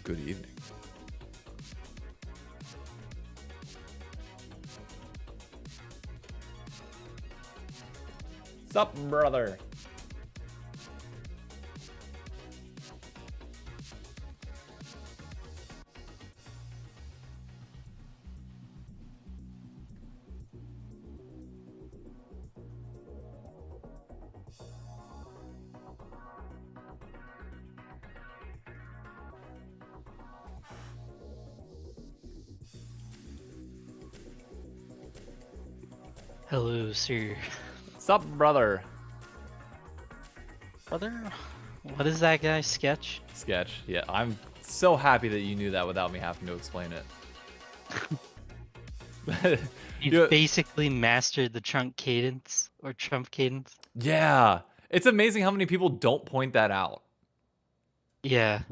Good evening. Sup, brother? Hello, sir. Sup, brother? Brother? What is that guy's sketch? Sketch. Yeah, I'm so happy that you knew that without me having to explain it. You've basically mastered the trump cadence, or trump cadence. Yeah. It's amazing how many people don't point that out. Yeah.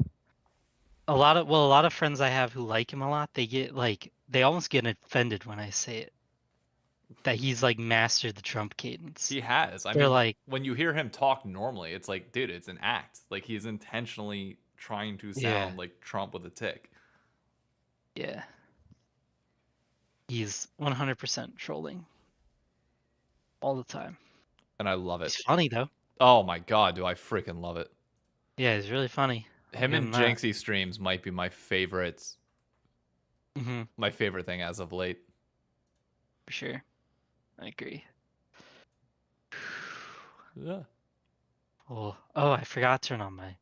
A lot of friends I have who like him a lot, they almost get offended when I say it. That he's like mastered the trump cadence. He has. I They're mean, like, when you hear him talk normally, it's like, dude, it's an act. Like, he's intentionally trying to sound yeah, like Trump with a tick. yeah. He's 100% trolling. All the time. And I love it. He's funny though. Oh my god, do I freaking love it. Yeah, he's really funny. Him and Jinxie streams might be my favorites. My favorite thing as of late. For sure. I agree. Yeah. Oh, I forgot to turn on my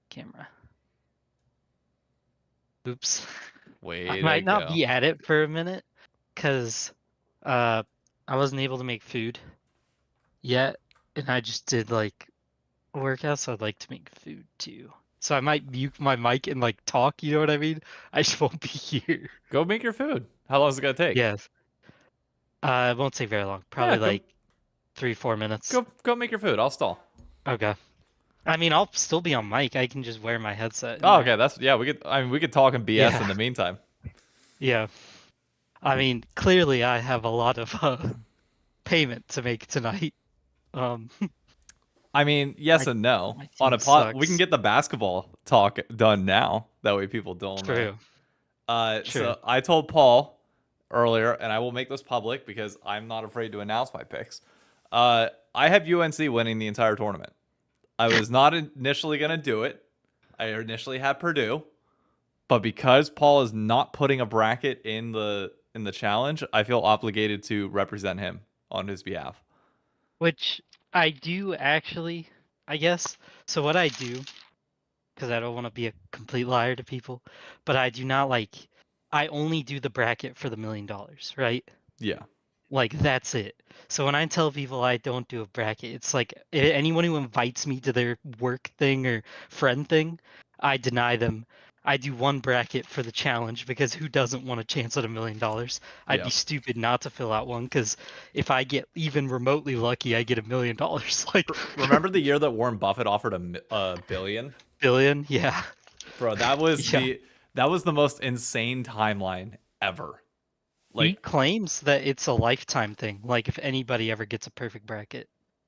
camera. Oops. I might not be at it for a minute because I wasn't able to make food yet, and I just did like a workout, so I'd like to make food too. So I might mute my mic and like talk, you know what I mean? I just won't be here. Go make your food. How long is it gonna take? Yes. It won't take very long. Probably like 3-4 minutes. Go make your food. I'll stall. Okay. I mean, I'll still be on mic. I can just wear my headset. Oh, okay. We could talk and BS in the meantime. Yeah. I mean, clearly I have a lot of payment to make tonight. I mean, yes and no. On a pod, we can get the basketball talk done now. That way people don't. True. So I told Paul earlier, and I will make this public because I'm not afraid to announce my picks. I have UNC winning the entire tournament. I was not initially going to do it. I initially had Purdue. But because Paul is not putting a bracket in the challenge, I feel obligated to represent him on his behalf. Which I do actually, I guess. So what I do, because I don't want to be a complete liar to people, but I do not I only do the bracket for the $1 million, right? Yeah. Like, that's it. So when I tell people I don't do a bracket, it's like anyone who invites me to their work thing or friend thing, I deny them. I do one bracket for the challenge because who doesn't want a chance at $1 million? I'd be stupid not to fill out one because if I get even remotely lucky, I get $1 million. Like, remember the year that Warren Buffett offered a billion? Billion, yeah. Bro, that was That was the most insane timeline ever. He Like, claims that it's a lifetime thing. Like if anybody ever gets a perfect bracket.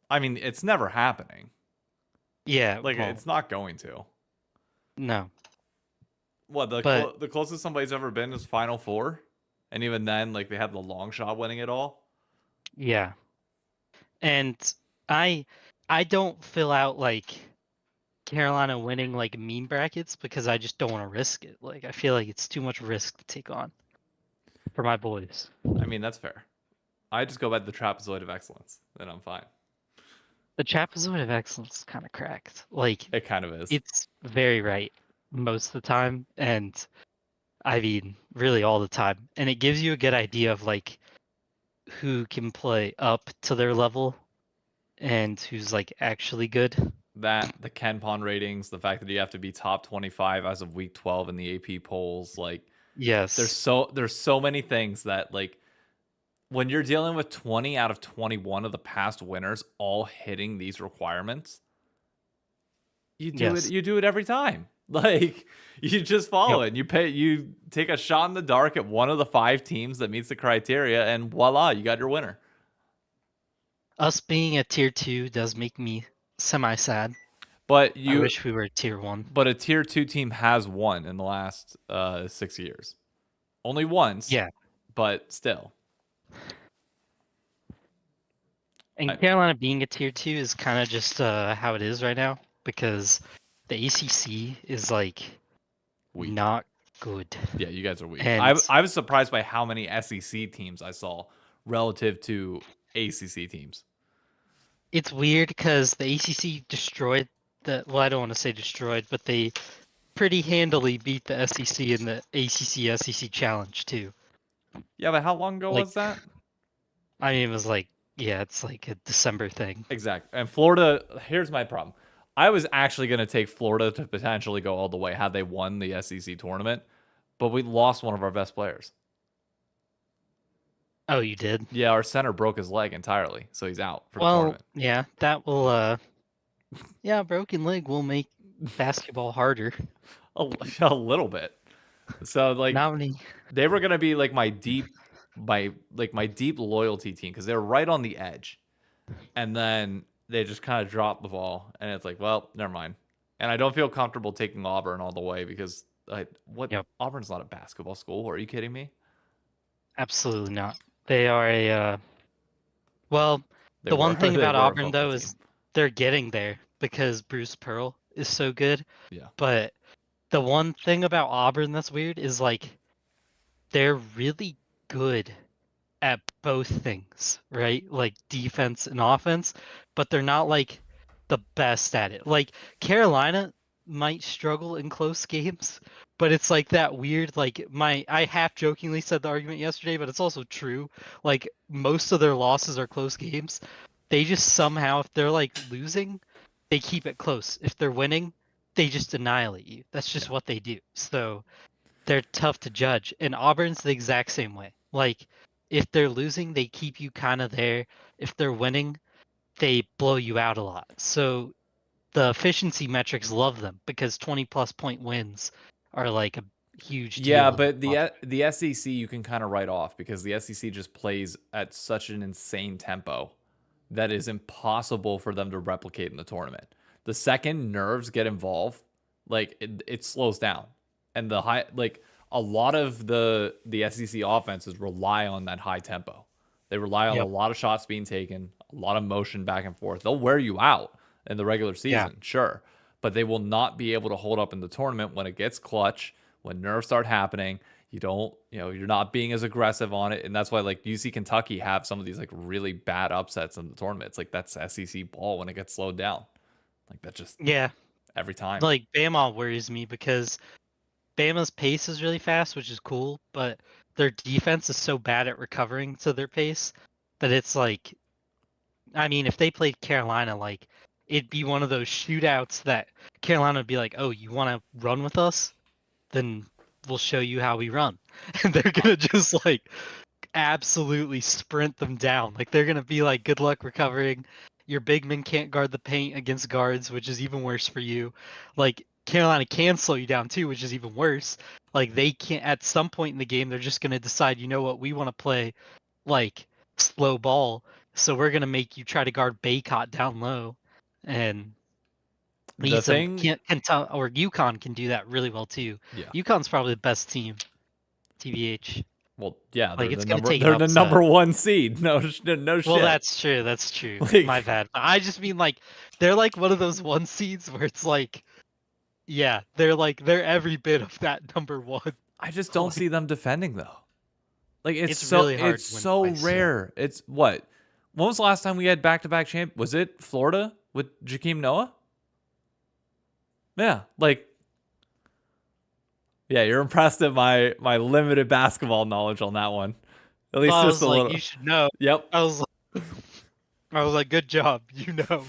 I mean, it's never happening. Yeah, Like, well, it's not going to. no. What But the closest somebody's ever been is Final Four, and even then, like they had the long shot winning it all. yeah. And I I don't fill out like Carolina winning like meme brackets because I just don't want to risk it. Like I feel like it's too much risk to take on for my boys. I mean, that's fair. I just go by the trapezoid of excellence, then I'm fine. The trapezoid of excellence is kind of cracked. Like It kind of is. it's very right most of the time, and I mean really all the time. And it gives you a good idea of like who can play up to their level and who's like actually good. That the Ken Pon ratings, the fact that you have to be top 25 as of week 12 in the AP polls, like Yes. there's so many things that like when you're dealing with 20 out of 21 of the past winners all hitting these requirements, Yes. you do it every time. Like you just follow Yep. it. You take a shot in the dark at one of the 5 teams that meets the criteria, and voila, you got your winner. Us being a tier 2 does make me semi sad. But I wish we were tier 1. but a tier 2 team has won in the last 6 years. Only once, Yeah. but still. And I, Carolina being a tier 2 is kind of just how it is right now because the ACC is like weak. not good. Yeah, you guys are weak. And I was surprised by how many SEC teams I saw relative to ACC teams. it's weird because the ACC destroyed the, well, I don't want to say destroyed, but they pretty handily beat the SEC in the ACC SEC challenge too. Yeah, but how long ago Like, was that? I mean, it was like, yeah, it's like a December thing. Exactly. And Florida, here's my problem. I was actually going to take Florida to potentially go all the way had they won the SEC tournament, but we lost one of our best players. Oh, you did? Yeah, our center broke his leg entirely, so he's out for the Well, tournament. yeah, that will, yeah, broken leg will make basketball harder. A little bit. So like Not many. they were going to be like my deep loyalty team because they were right on the edge. And then they just kind of dropped the ball, and it's like, well, never mind. And I don't feel comfortable taking Auburn all the way because Yep, Auburn's not a basketball school. Are you kidding me? absolutely not. They are a, well, They the one were thing they about were a Auburn football though team. is they're getting there because Bruce Pearl is so good. Yeah. But the one thing about Auburn that's weird is like they're really good at both things, right? Like defense and offense, but they're not like the best at it. Like Carolina might struggle in close games, but it's like that weird like I half jokingly said the argument yesterday, but it's also true. Like most of their losses are close games. They just somehow if they're like losing, they keep it close. If they're winning, they just annihilate you. That's just Yeah. what they do. So they're tough to judge. And Auburn's the exact same way. Like if they're losing, they keep you kind of there. If they're winning, they blow you out a lot. So the efficiency metrics love them because 20 plus point wins are like a huge Yeah, deal. but the SEC you can kind of write off because the SEC just plays at such an insane tempo that is impossible for them to replicate in the tournament. The second nerves get involved, like it slows down, and the high like a lot of the SEC offenses rely on that high tempo. They rely on a Yep. lot of shots being taken, a lot of motion back and forth. They'll wear you out in the regular season, sure, but they will not be able to hold up in the tournament when it gets clutch, when nerves start happening. You're not being as aggressive on it, and that's why like you see Kentucky have some of these like really bad upsets in the tournament. It's like that's SEC ball when it gets slowed down, like that just Yeah. every time. Like Bama worries me because Bama's pace is really fast, which is cool, but their defense is so bad at recovering to their pace that it's like, I mean, if they played Carolina, like it'd be one of those shootouts that Carolina would be like, "Oh, you want to run with us? Then we'll show you how we run." And they're gonna just like absolutely sprint them down. Like they're gonna be like, "Good luck recovering. Your big men can't guard the paint against guards, which is even worse for you." Like Carolina can slow you down too, which is even worse. Like they can't at some point in the game, they're just gonna decide, you know what, we want to play like slow ball, so we're gonna make you try to guard Baycott down low, and The Eastham thing, can tell, or UConn can do that really well too. yeah. UConn's probably the best team, TBH. Well, yeah, Like they're it's the gonna number take an they're the upset. number one seed. No Well, shit. that's true. That's true. My Like, bad. I just mean like they're like one of those one seeds where it's like, yeah, they're every bit of that number one. I just don't see them defending though. Like It's really hard it's to win so twice. Yeah. rare. It's what? When was the last time we had back-to-back champ? Was it Florida with Jakeem Noah? Yeah, like yeah, you're impressed at my limited basketball knowledge on that one. At least Well, I just was a like, little. you should know. Yep. I was like, good job. You know.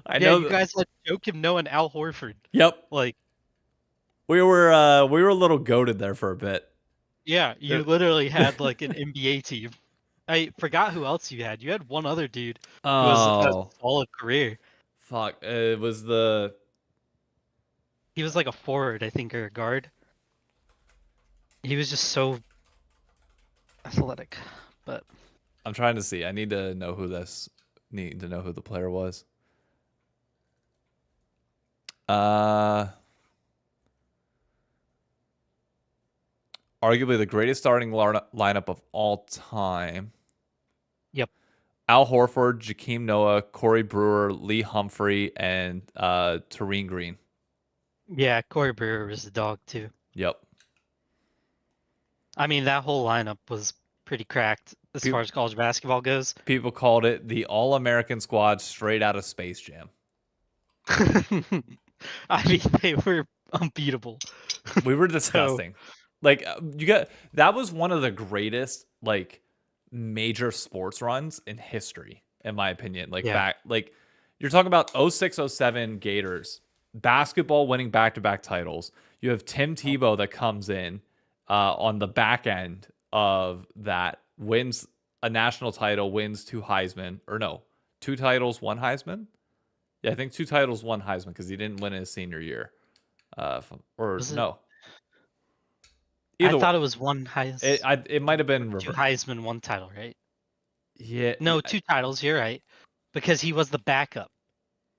I Yeah, know. you guys had Joakim Noah and Al Horford. Yep. Like, We were a little goated there for a bit. yeah, you literally had like an NBA team. I forgot who else you had. You had one other dude who was a solid career. Fuck. It was the. He was like a forward, I think, or a guard. He was just so athletic, but I'm trying to see. I need to know who the player was. Arguably the greatest starting lineup of all time. Yep. Al Horford, Jakeem Noah, Corey Brewer, Lee Humphrey, and Tareen Green. Yeah, Corey Brewer was the dog too. Yep. I mean, that whole lineup was pretty cracked as far as college basketball goes. People called it the All-American squad straight out of Space Jam. I mean, they were unbeatable. We were disgusting. Like that was one of the greatest like major sports runs in history, in my opinion. Like back, like you're talking about 06-07 Gators basketball winning back-to-back titles. You have Tim Tebow that comes in on the back end of that, wins a national title, wins two Heisman, or no, two titles, one Heisman. Yeah, I think two titles, one Heisman, because he didn't win his senior year. No. Either I thought it was one Heisman. It might have been two Heisman, one title, right? Yeah. No, two titles. You're right, because he was the backup,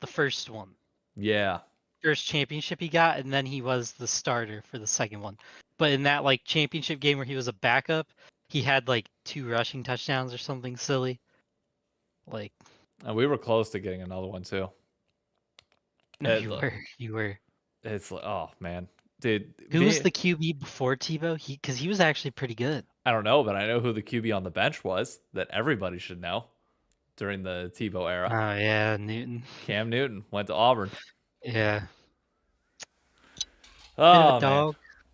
the first one. Yeah. First championship he got, and then he was the starter for the second one. But in that like championship game where he was a backup, he had like 2 rushing touchdowns or something silly. Like, and we were close to getting another one too. No, you were. It's like, oh man, dude. Who was the QB before Tebow? Because he was actually pretty good. I don't know, but I know who the QB on the bench was that everybody should know during the Tebow era. Oh yeah, Newton. Cam Newton went to Auburn. Yeah. Oh man,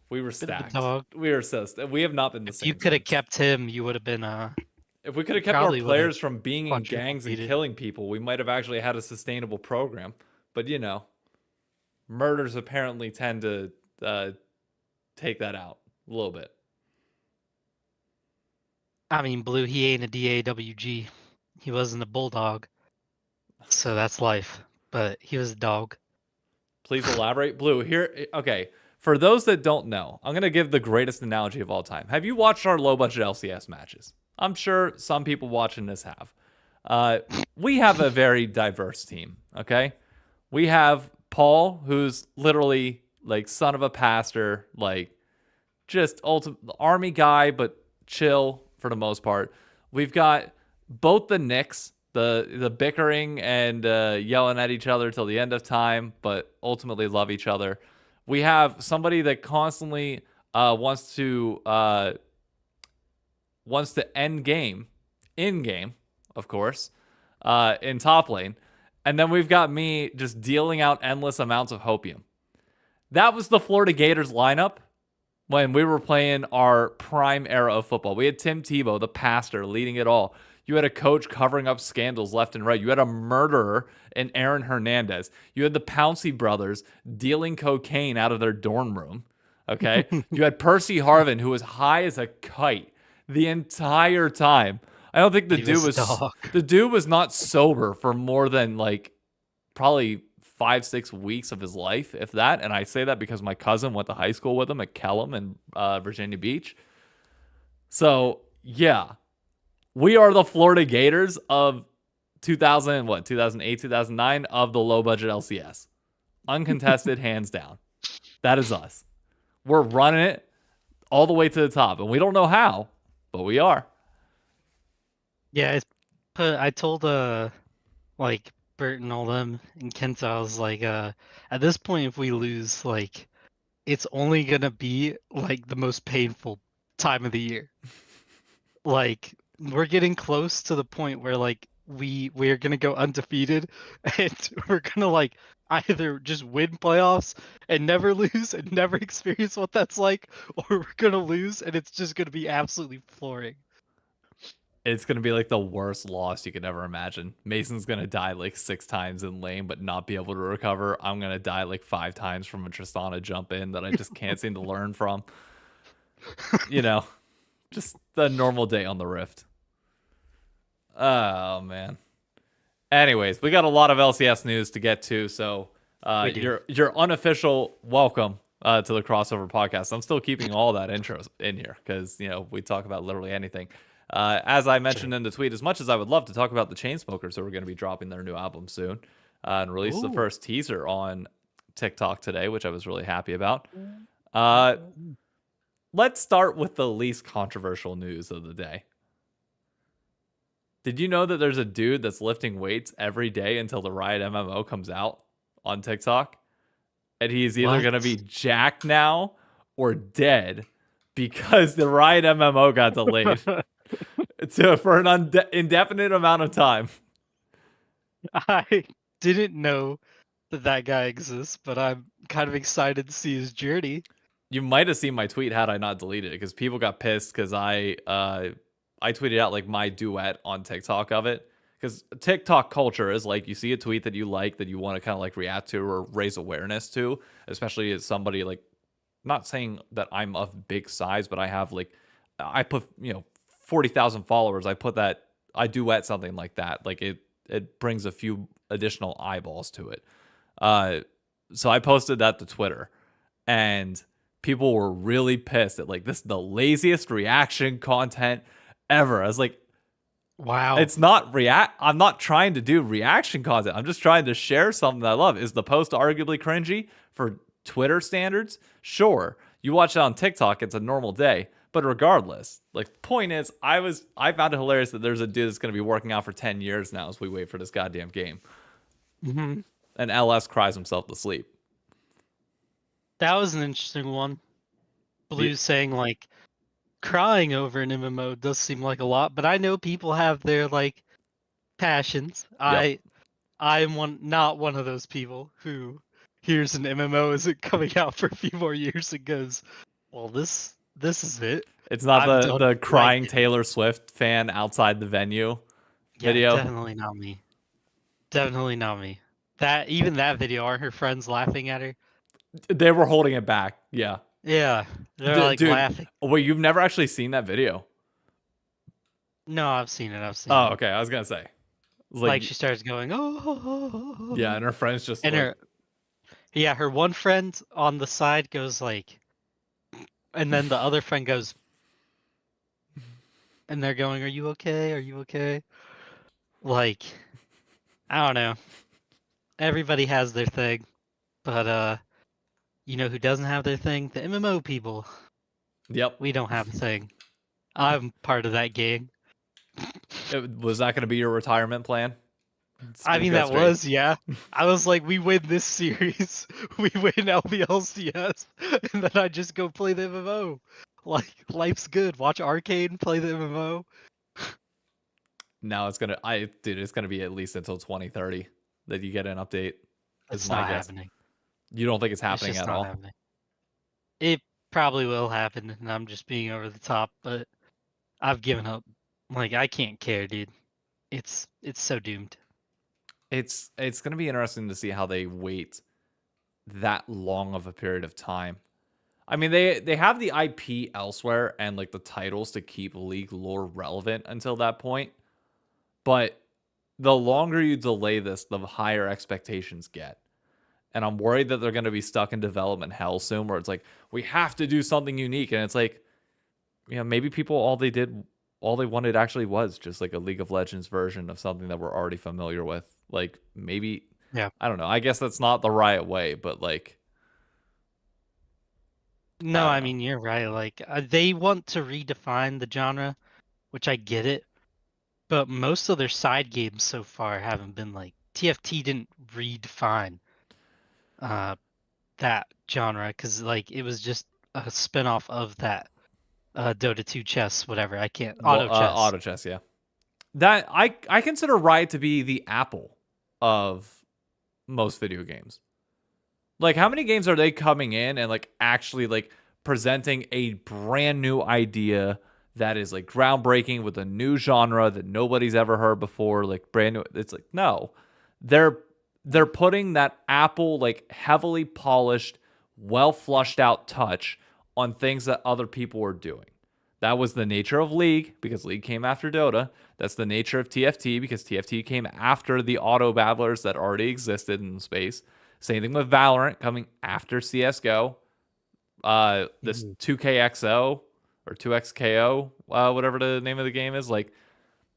we were stacked. We were so we have not been the same. If you could have kept him, you would have been. If we could have kept our players from being in gangs and killing people, we might have actually had a sustainable program. But you know, murders apparently tend to take that out a little bit. I mean, Blue, he ain't a DAWG. He wasn't a bulldog. So that's life. But he was a dog. Please elaborate. Blue, here. Okay. For those that don't know, I'm going to give the greatest analogy of all time. Have you watched our low-budget LCS matches? I'm sure some people watching this have. We have a very diverse team, okay? We have Paul, who's literally like son of a pastor, like just ultimate army guy, but chill for the most part. We've got both the Knicks, the bickering and yelling at each other till the end of time, but ultimately love each other. We have somebody that constantly wants to end game, in game, of course, in top lane. And then we've got me just dealing out endless amounts of hopium. That was the Florida Gators lineup when we were playing our prime era of football. We had Tim Tebow, the pastor, leading it all. You had a coach covering up scandals left and right. You had a murderer in Aaron Hernandez. You had the Pouncey brothers dealing cocaine out of their dorm room. Okay? You had Percy Harvin, who was high as a kite the entire time. I don't think the dude was not sober for more than like probably 5-6 weeks of his life, if that. And I say that because my cousin went to high school with him at Kellum in Virginia Beach. So yeah, we are the Florida Gators of 2008, 2009 of the low budget LCS. Uncontested, hands down. That is us. We're running it all the way to the top, and we don't know how, but we are. Yeah, I told like Bert and all them and Kenta, I was like, at this point, if we lose, like, it's only gonna be like the most painful time of the year. Like, we're getting close to the point where like we're gonna go undefeated, and we're gonna like either just win playoffs and never lose and never experience what that's like, or we're gonna lose and it's just gonna be absolutely flooring. It's going to be like the worst loss you could ever imagine. Mason's going to die like 6 times in lane, but not be able to recover. I'm going to die like 5 times from a Tristana jump in that I just can't seem to learn from. You know, just the normal day on the Rift. Oh, man. Anyways, we got a lot of LCS news to get to, so your unofficial welcome to the Crossover Podcast. I'm still keeping all that intros in here because, you know, we talk about literally anything. As I mentioned in the tweet, as much as I would love to talk about the Chainsmokers who are going to be dropping their new album soon and release the first teaser on TikTok today, which I was really happy about. Let's start with the least controversial news of the day. Did you know that there's a dude that's lifting weights every day until the Riot MMO comes out on TikTok? And he's either going to be jacked now or dead because the Riot MMO got delayed. For an indefinite amount of time. I didn't know that guy exists, but I'm kind of excited to see his journey. You might have seen my tweet had I not deleted it because people got pissed because I tweeted out like my duet on TikTok of it. Because TikTok culture is like you see a tweet that you like that you want to kind of like react to or raise awareness to, especially as somebody like, not saying that I'm of big size, but I have like, I put, 40,000 followers. I duet something like that. Like it brings a few additional eyeballs to it. So I posted that to Twitter and people were really pissed at like, this is the laziest reaction content ever. I was like, wow, it's not I'm not trying to do reaction content. I'm just trying to share something that I love. Is the post arguably cringy for Twitter standards? Sure. You watch it on TikTok, it's a normal day. But regardless, like the point is, I found it hilarious that there's a dude that's going to be working out for 10 years now as we wait for this goddamn game. Mm-hmm. And LS cries himself to sleep. That was an interesting one. Blue's saying like crying over an MMO does seem like a lot, but I know people have their like passions. Yep. I'm not one of those people who hears an MMO isn't coming out for a few more years and goes, well, this is it. It's not the crying Taylor Swift fan outside the venue video. Definitely not me. Definitely not me. That video, aren't her friends laughing at her? They were holding it back. Yeah. Yeah. They're dude, laughing. Wait, you've never actually seen that video? No, I've seen it. Oh, okay. I was gonna say. Like she starts going, oh. Yeah, and her friends just and her one friend on the side goes like, and then the other friend goes, and they're going, "Are you okay? Are you okay?" Like, I don't know. Everybody has their thing, but you know who doesn't have their thing? The MMO people. Yep. We don't have a thing. I'm part of that gang. Was that going to be your retirement plan? I mean, that was, yeah. I was like, we win this series, we win LBLCS, and then I just go play the MMO. Like, life's good. Watch Arcane, play the MMO. Now it's gonna, it's gonna be at least until 2030 that you get an update. It's not happening. You don't think it's happening at all? Happening. It probably will happen, and I'm just being over the top, but I've given up. Like, I can't care, dude. It's so doomed. It's gonna be interesting to see how they wait that long of a period of time. I mean, they have the IP elsewhere and like the titles to keep League lore relevant until that point. But the longer you delay this, the higher expectations get. And I'm worried that they're going to be stuck in development hell soon, where it's like, we have to do something unique. And it's like, maybe people, all they wanted actually was just like a League of Legends version of something that we're already familiar with. Like, maybe, Yeah. I don't know. I guess that's not the Riot way, but like, No, I mean, you're right. Like, they want to redefine the genre, which I get it. But most of their side games so far haven't been like TFT didn't redefine uh that genre because like it was just a spinoff of that Dota 2 chess, whatever. I can't well, auto chess. auto chess, yeah. That I consider Riot to be the Apple of most video games. Like, how many games are they coming in and like actually like presenting a brand new idea that is like groundbreaking with a new genre that nobody's ever heard before, like brand new? It's like, no. They're putting that Apple like heavily polished, well flushed out touch on things that other people were doing. That was the nature of League because League came after Dota. That's the nature of TFT because TFT came after the auto battlers that already existed in space. Same thing with Valorant coming after CS:GO. This 2KXO or 2XKO, whatever the name of the game is, like,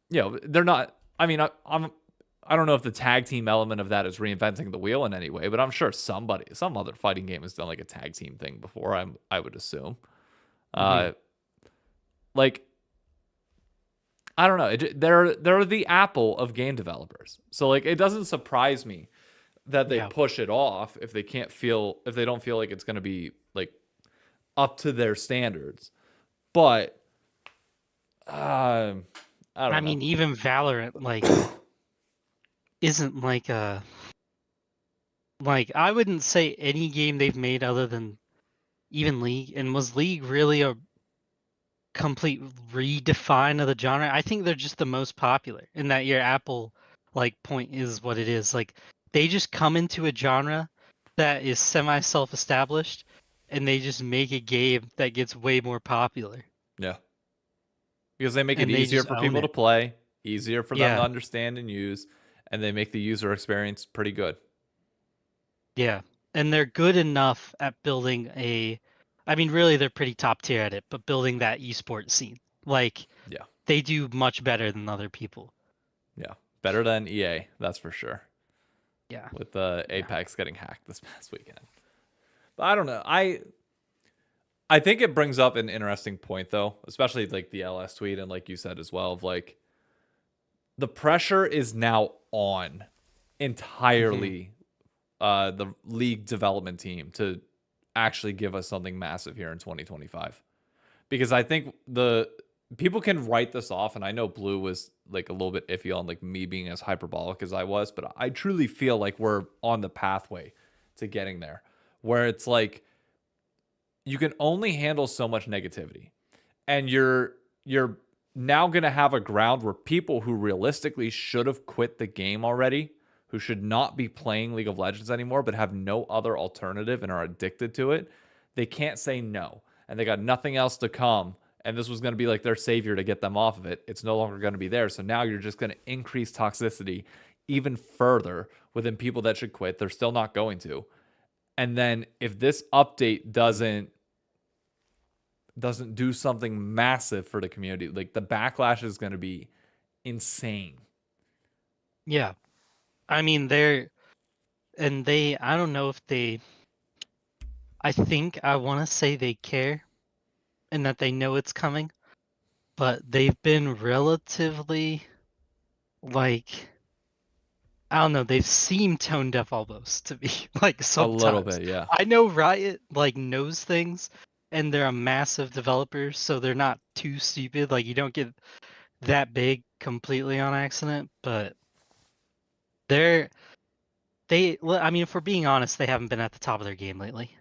they're not. I mean, I don't know if the tag team element of that is reinventing the wheel in any way, but I'm sure some other fighting game has done like a tag team thing before. I would assume. Like, I don't know. They're the Apple of game developers. So like, it doesn't surprise me that they push it off if they don't feel like it's going to be like up to their standards. But I don't know. I mean, even Valorant like isn't like I wouldn't say any game they've made other than even League. And was League really a complete redefine of the genre? I think they're just the most popular in that your Apple like point is what it is. Like they just come into a genre that is semi self-established and they just make a game that gets way more popular. Yeah. Because they make it And they easier just for own people to it. play, easier for them to Yeah. understand and use, and they make the user experience pretty good. Yeah. And they're good enough at building I mean really they're pretty top tier at it, but building that esports scene. Like Yeah. they do much better than other people. Yeah. Better than EA, that's for sure. Yeah. With Apex getting hacked this past weekend. But I don't know. I think it brings up an interesting point though, especially like the LS tweet and like you said as well, of like the pressure is now on entirely the league development team to actually give us something massive here in 2025. Because I think the people can write this off, and I know Blue was like a little bit iffy on like me being as hyperbolic as I was, but I truly feel like we're on the pathway to getting there, where it's like you can only handle so much negativity, and you're now going to have a ground where people who realistically should have quit the game already, who should not be playing League of Legends anymore, but have no other alternative and are addicted to it, they can't say no. And they got nothing else to come. And this was going to be like their savior to get them off of it. It's no longer going to be there. So now you're just going to increase toxicity even further within people that should quit. They're still not going to. And then if this update doesn't do something massive for the community, like the backlash is going to be insane. Yeah. I mean, I don't know if I want to say they care and that they know it's coming, but they've been relatively, like, I don't know, they've seemed tone deaf almost to me, like A little sometimes. bit, yeah. I know Riot, like, knows things and they're a massive developer, so they're not too stupid. Like, you don't get that big completely on accident, but I mean, if we're being honest, they haven't been at the top of their game lately.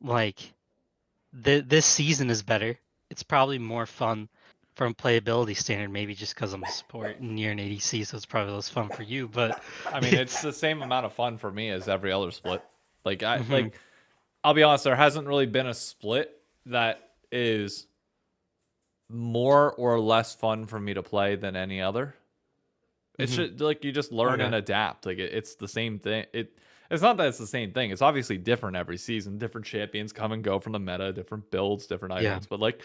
Like, this season is better. It's probably more fun from playability standard, maybe just because I'm a support and you're an ADC, so it's probably less fun for you. But I mean, it's the same amount of fun for me as every other split. Like Mhm. I'll be honest, there hasn't really been a split that is more or less fun for me to play than any other. It's just like you just learn and adapt. Like it's the same thing. It's not that it's the same thing. It's obviously different every season. Different champions come and go from the meta, different builds, different items. But like,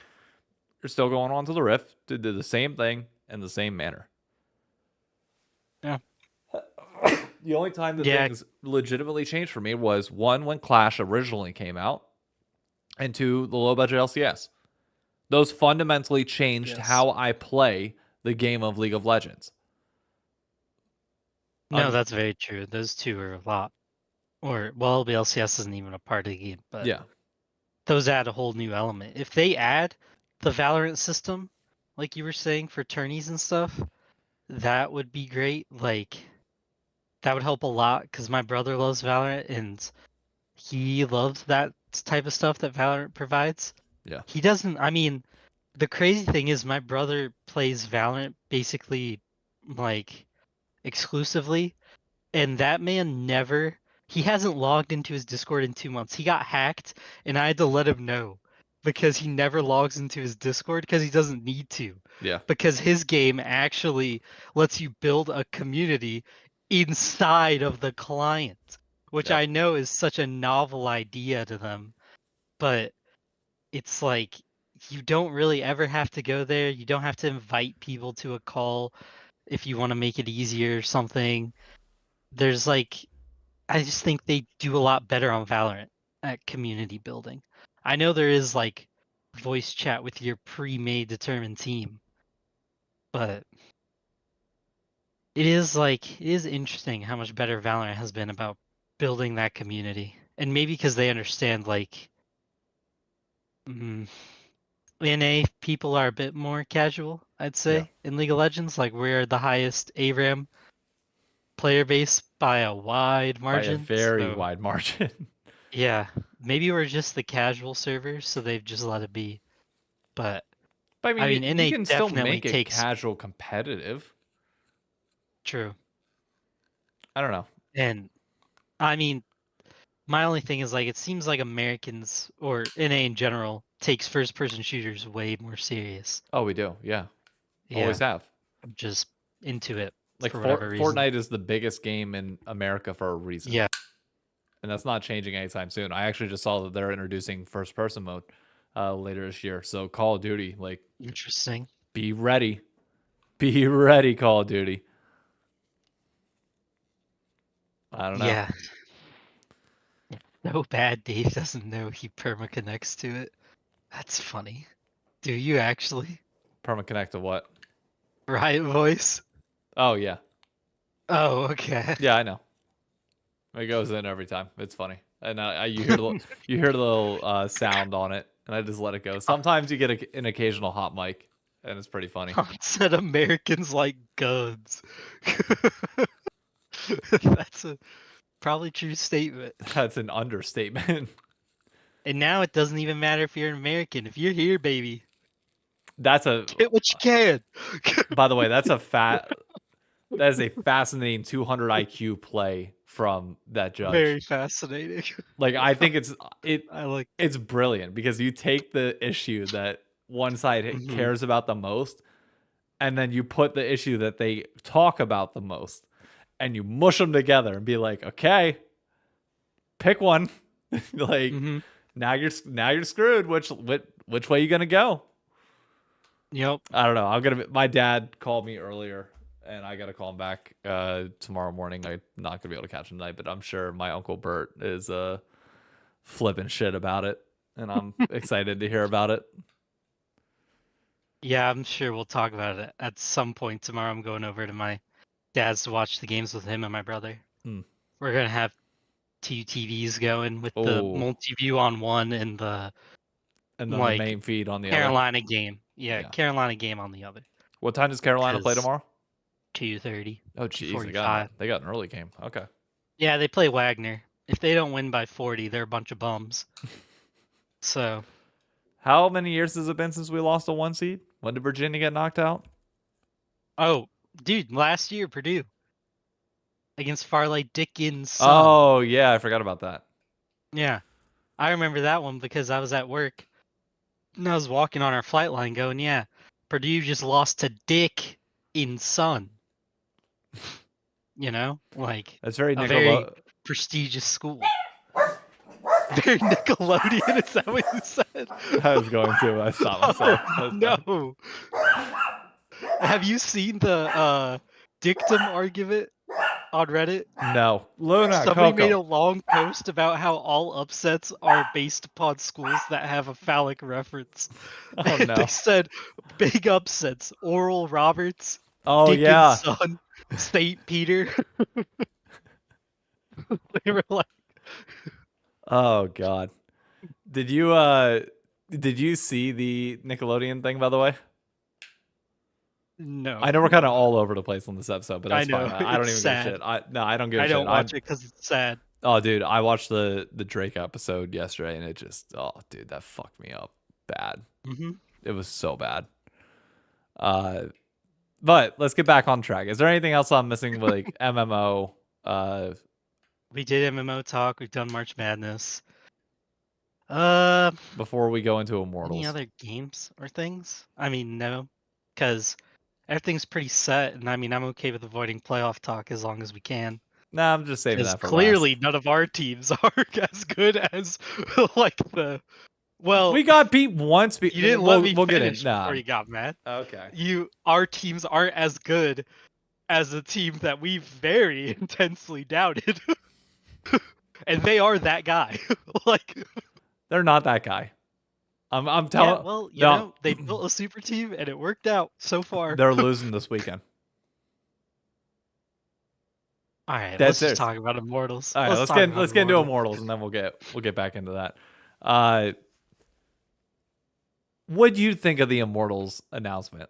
you're still going on to the Rift to do the same thing in the same manner. Yeah. The only time that things legitimately changed for me was one, when Clash originally came out, and two, the low budget LCS. Those fundamentally changed how I play the game of League of Legends. No, that's very true. Those two are a lot. Or, well, the LCS isn't even a part of the game, but yeah, those add a whole new element. If they add the Valorant system, like you were saying, for tourneys and stuff, that would be great. Like, that would help a lot, because my brother loves Valorant, and he loves that type of stuff that Valorant provides. Yeah. He doesn't, I mean, the crazy thing is my brother plays Valorant basically, like, exclusively, and that man he hasn't logged into his Discord in 2 months. He got hacked, and I had to let him know because he never logs into his Discord because he doesn't need to. Yeah. Because his game actually lets you build a community inside of the client, which I know is such a novel idea to them. But it's like you don't really ever have to go there. You don't have to invite people to a call if you want to make it easier or something. There's like, I just think they do a lot better on Valorant at community building. I know there is like voice chat with your pre-made determined team, but it is interesting how much better Valorant has been about building that community. And maybe because they understand like NA people are a bit more casual, I'd say, in League of Legends. Like we're the highest ARAM player base by a wide margin. By a very wide margin. Yeah, maybe we're just the casual servers, so they've just let it be. But I mean, NA you can still make it takes casual competitive. True. I don't know. And I mean, my only thing is like it seems like Americans or NA in general takes first-person shooters way more serious. Oh, we do. Yeah. Always have. I'm just into it. Like for whatever reason. Fortnite is the biggest game in America for a reason. Yeah. And that's not changing anytime soon. I actually just saw that they're introducing first person mode later this year. So Call of Duty, like, interesting. Be ready. Be ready, Call of Duty. I don't know. Yeah. So bad Dave doesn't know he perma connects to it. That's funny. Do you actually? Perma connect to what? Riot voice. Oh yeah. Oh, okay. Yeah, I know. It goes in every time. It's funny, and you hear the little sound on it, and I just let it go. Sometimes you get an occasional hot mic, and it's pretty funny. Said Americans like guns. That's a probably true statement. That's an understatement. And now it doesn't even matter if you're an American. If you're here, baby, get what you can. By the way, that is a fascinating 200 IQ play from that judge. Very fascinating. Like I think it's brilliant because you take the issue that one side cares about the most, and then you put the issue that they talk about the most, and you mush them together and be like, okay, pick one. Like now you're screwed. Which way you gonna go? Yep. I don't know. My dad called me earlier, and I gotta call him back tomorrow morning. I'm not gonna be able to catch him tonight, but I'm sure my Uncle Bert is flipping shit about it, and I'm excited to hear about it. Yeah, I'm sure we'll talk about it at some point tomorrow. I'm going over to my dad's to watch the games with him and my brother. We're gonna have 2 TVs going with the multi-view on one and the the main feed on the Carolina other. game. Yeah, Carolina game on the other. What time does Carolina play tomorrow? 2:30. Oh geez, they got an early game. Okay. Yeah, they play Wagner. If they don't win by 40, they're a bunch of bums. So. How many years has it been since we lost a 1 seed? When did Virginia get knocked out? Oh, dude, last year Purdue against Farlight Dickens. Oh yeah, I forgot about that. Yeah, I remember that one because I was at work and I was walking on our flight line going, yeah, Purdue just lost to Dick in Sun. You know, like that's very prestigious school. Very Nickelodeon, is that what you said? I was going to. I stopped myself. No. Have you seen the dictum argument on Reddit? No. Luna, Somebody made Coco. a long post about how all upsets are based upon schools that have a phallic reference. Oh And they no. said big upsets: Oral Roberts, Oh Deacon's yeah. Son, St. Peter. They were like, Oh god. Did you see the Nickelodeon thing, by the way? no. I know we're kind of all over the place on this episode, but I that's know, fine. I don't it's even give a sad. shit. I don't give a I shit. don't watch it because it's sad. Oh dude, I watched the Drake episode yesterday and it just dude, that fucked me up bad. Mm-hmm. It was so bad. But let's get back on track. Is there anything else I'm missing with like MMO? We did MMO talk. We've done March Madness. Before we go into Any Immortals. other games or things? I mean, no, because everything's pretty set, and I mean, I'm okay with avoiding playoff talk as long as we can. Nah, I'm just saving Because that for clearly last. none of our teams are as good as like the. Well, We got beat once. you didn't let me we'll get finish in. Nah. before you got mad. Okay. Our teams aren't as good as a team that we very intensely doubted, and they are that guy. Like, They're not that guy. I'm telling. yeah, well, you know, they built a super team and it worked out so far. They're losing this weekend. All right, That's let's just it. talk about Immortals. All right, let's get into Immortals, and then we'll get back into that. What do you think of the Immortals announcement?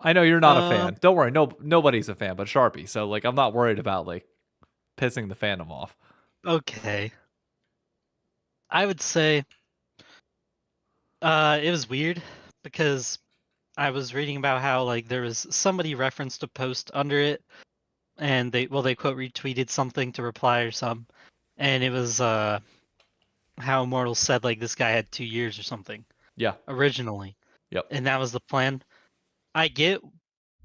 I know you're not a fan. Don't worry, nobody's a fan, but Sharpie. So like, I'm not worried about like pissing the fandom off. Okay. I would say it was weird because I was reading about how like there was somebody referenced a post under it, and they quote retweeted something to reply or something, and it was how Immortals said like this guy had 2 years or something. Yeah. Originally. Yep. And that was the plan. I get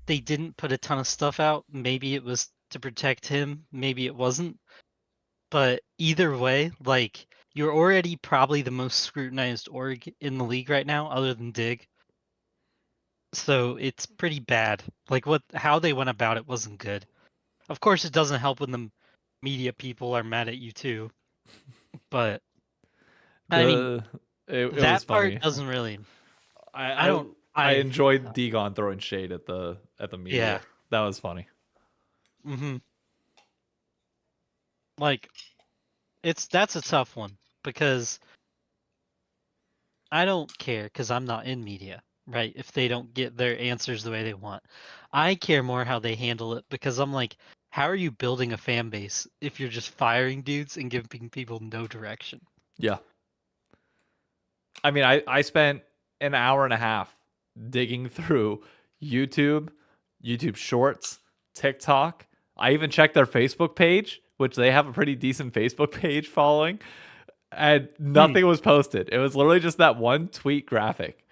they didn't put a ton of stuff out. Maybe it was to protect him. Maybe it wasn't. But either way, like, you're already probably the most scrutinized org in the league right now, other than Dig. So it's pretty bad. Like, how they went about it wasn't good. Of course, it doesn't help when the media people are mad at you too. But I mean, it that was funny. part doesn't really. I enjoyed Degon throwing shade at the media. Yeah. That was funny. Mm-hmm. Like, that's a tough one because I don't care because I'm not in media, right? If they don't get their answers the way they want, I care more how they handle it because I'm like, how are you building a fan base if you're just firing dudes and giving people no direction? Yeah. I mean, I spent an hour and a half digging through YouTube Shorts, TikTok. I even checked their Facebook page, which they have a pretty decent Facebook page following, and nothing was posted. It was literally just that one tweet graphic.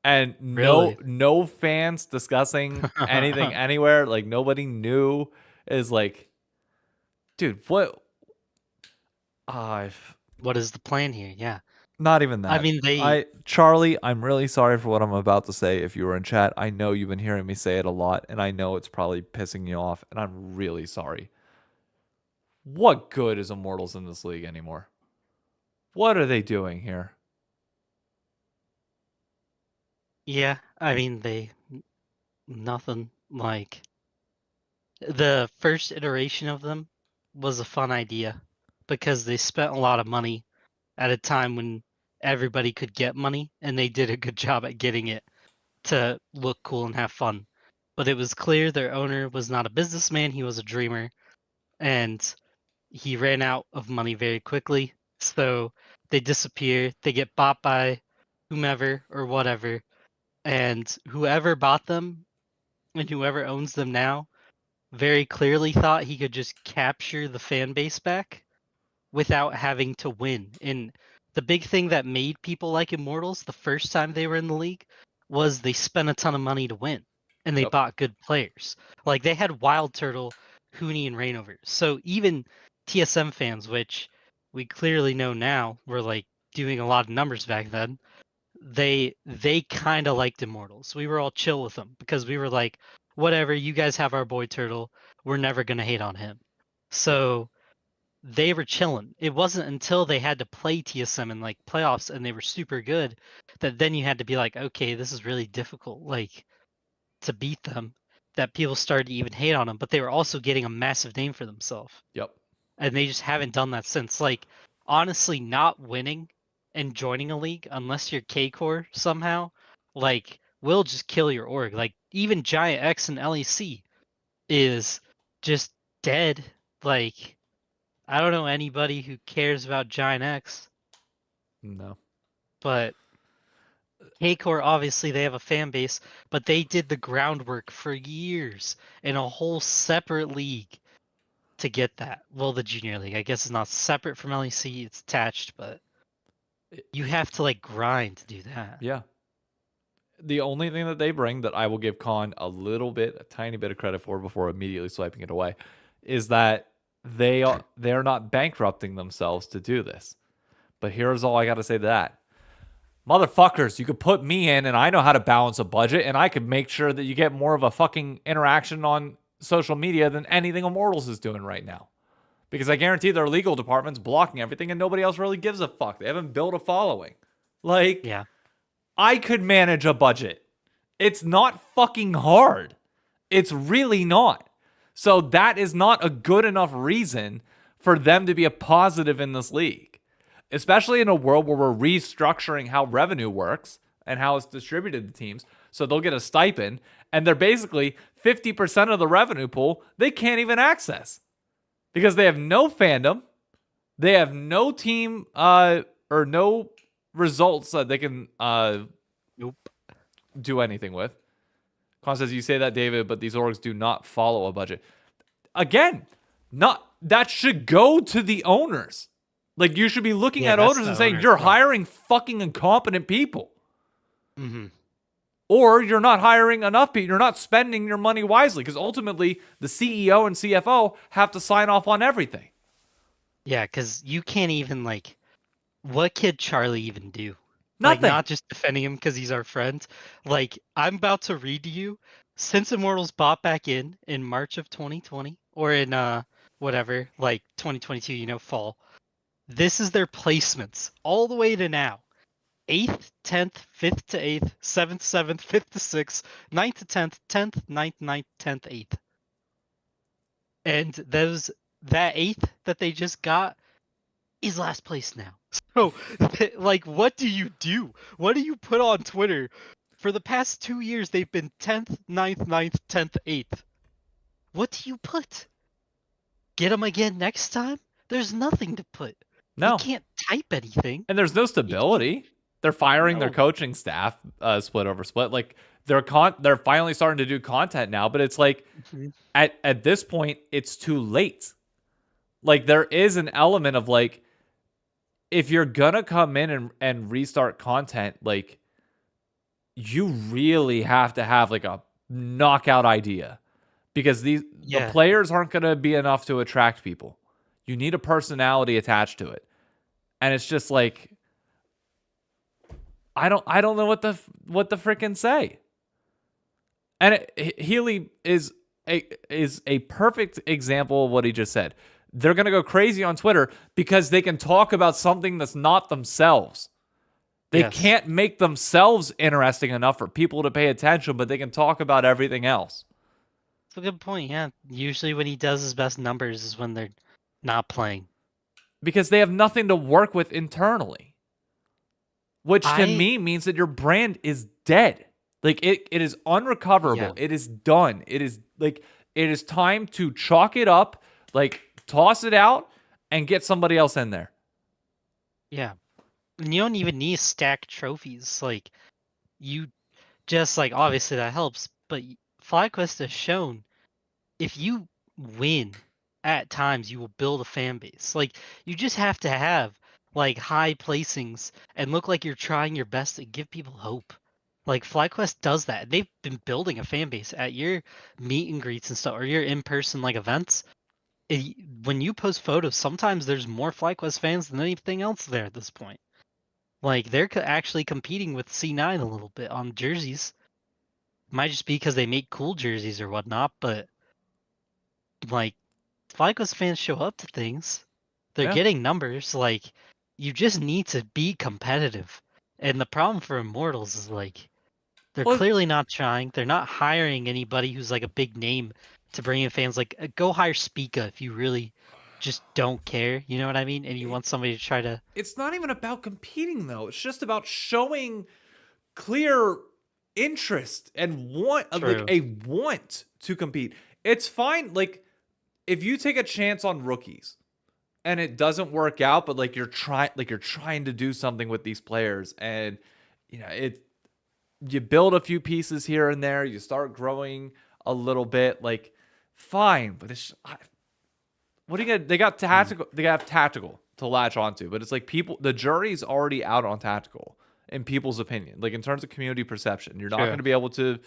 And Really? no fans discussing anything anywhere. Like nobody knew. Is like, dude, what? What is the plan here? Yeah. Not even that. I mean, Charlie, I'm really sorry for what I'm about to say. If you were in chat, I know you've been hearing me say it a lot, and I know it's probably pissing you off, and I'm really sorry. What good is Immortals in this league anymore? What are they doing here? Yeah, I mean, nothing. Like, the first iteration of them was a fun idea because they spent a lot of money at a time when everybody could get money, and they did a good job at getting it to look cool and have fun. But it was clear their owner was not a businessman, he was a dreamer, and he ran out of money very quickly. So they disappear, they get bought by whomever or whatever, and whoever bought them and whoever owns them now very clearly thought he could just capture the fan base back without having to win. And the big thing that made people like Immortals the first time they were in the league was they spent a ton of money to win and they bought good players. Like they had Wild Turtle, Huni and Reignover. So even TSM fans, which we clearly know now were like doing a lot of numbers back then, they kind of liked Immortals. We were all chill with them because we were like, whatever, you guys have our boy Turtle. We're never gonna hate on him. So they were chilling. It wasn't until they had to play TSM in like playoffs and they were super good that then you had to be like, okay, this is really difficult, like to beat them, that people started to even hate on them. But they were also getting a massive name for themselves. Yep. And they just haven't done that since. Like, honestly, not winning and joining a league unless you're K core somehow, like, will just kill your org. Like, even Giant X and LEC is just dead. Like, I don't know anybody who cares about Giant X, No. but K core, obviously, they have a fan base, but they did the groundwork for years in a whole separate league to get that. Well, the junior league, I guess, is not separate from LEC; it's attached, but you have to like grind to do that. Yeah. The only thing that they bring that I will give Con a tiny bit of credit for before immediately swiping it away, is that they're not bankrupting themselves to do this. But here's all I got to say to that. Motherfuckers, you could put me in and I know how to balance a budget and I could make sure that you get more of a fucking interaction on social media than anything Immortals is doing right now. Because I guarantee their legal department's blocking everything and nobody else really gives a fuck. They haven't built a following. Like, Yeah. I could manage a budget. It's not fucking hard. It's really not. So that is not a good enough reason for them to be a positive in this league, especially in a world where we're restructuring how revenue works and how it's distributed to teams. So they'll get a stipend, and they're basically 50% of the revenue pool they can't even access because they have no fandom, they have no team or no results that they can Nope. do anything with. Con says, you say that, David, but these orgs do not follow a budget. Again, not that should go to the owners. Like, you should be looking at owners and saying, you're hiring fucking incompetent people. Mm-hmm. Or you're not hiring enough people. You're not spending your money wisely because ultimately the CEO and CFO have to sign off on everything. Yeah, because you can't even, like, what could Charlie even do? Nothing. Like, not just defending him because he's our friend. Like, I'm about to read to you, since Immortals bought back in March of 2020, or in, whatever, like, 2022, you know, fall. This is their placements all the way to now. 8th, 10th, 5th to 8th, 7th, 7th, 5th to 6th, 9th to 10th, 10th, 9th, 9th, 10th, 8th. And that 8th that they just got is last place now. So, like, what do you do? What do you put on Twitter? For the past 2 years, they've been 10th, 9th, 9th, 10th, 8th. What do you put? Get them again next time? There's nothing to put. No. You can't type anything. And there's no stability. They're firing their coaching staff split over split. Like, they're finally starting to do content now, but it's like at this point, it's too late. Like, there is an element of like, if you're gonna come in and restart content, like, you really have to have like a knockout idea because the players aren't gonna be enough to attract people. You need a personality attached to it. And it's just like, I don't know what the freaking say. And Healy is a perfect example of what he just said. They're going to go crazy on Twitter because they can talk about something that's not themselves. They can't make themselves interesting enough for people to pay attention, but they can talk about everything else. That's a good point, yeah. Usually when he does his best numbers is when they're not playing. Because they have nothing to work with internally. Which to me means that your brand is dead. Like, it is unrecoverable. Yeah. It is done. It is like, it is time to chalk it up, like, toss it out, and get somebody else in there. Yeah. And you don't even need to stack trophies. Like, you just, like, obviously that helps, but FlyQuest has shown if you win at times, you will build a fan base. Like, you just have to have, like, high placings and look like you're trying your best to give people hope. Like FlyQuest does that. They've been building a fan base at your meet and greets and stuff, or your in-person like events. When you post photos, sometimes there's more FlyQuest fans than anything else there at this point. Like they're actually competing with C9 a little bit on jerseys. Might just be because they make cool jerseys or whatnot, but like FlyQuest fans show up to things. They're Yeah. getting numbers. Like you just need to be competitive. And the problem for Immortals is like they're Well, clearly not trying. They're not hiring anybody who's like a big name to bring in fans. Like go hire Spica if you really just don't care. You know what I mean? And you want somebody to try to. it's not even about competing though. It's just about showing clear interest and like True. a want to compete. It's fine. Like if you take a chance on rookies and it doesn't work out, but like you're trying to do something with these players, and you build a few pieces here and there, you start growing a little bit, like fine, but what are you gonna? They got tactical. They have tactical to latch onto, but it's like the jury's already out on tactical in people's opinion. Like in terms of community perception, you're not True. going to be able to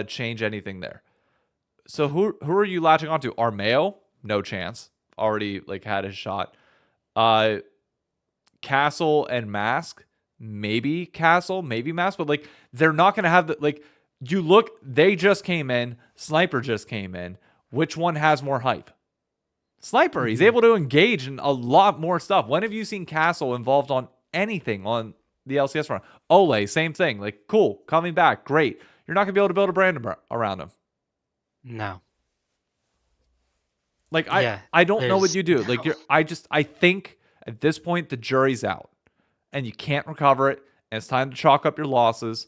change anything there. So who are you latching onto? Armeo, no chance. Already like had his shot. Uh, Castle and Mask, maybe Castle, maybe Mask, but like they're not going to have the like. You look, they just came in. Sniper just came in. Which one has more hype? Sniper, he's able to engage in a lot more stuff. When have you seen Castle involved on anything on the LCS front? Ole, same thing. Like, cool, coming back, great. You're not gonna be able to build a brand around him. No. Like, Yeah. I don't know what There's you do. no. Like, I think at this point the jury's out, and you can't recover it, and it's time to chalk up your losses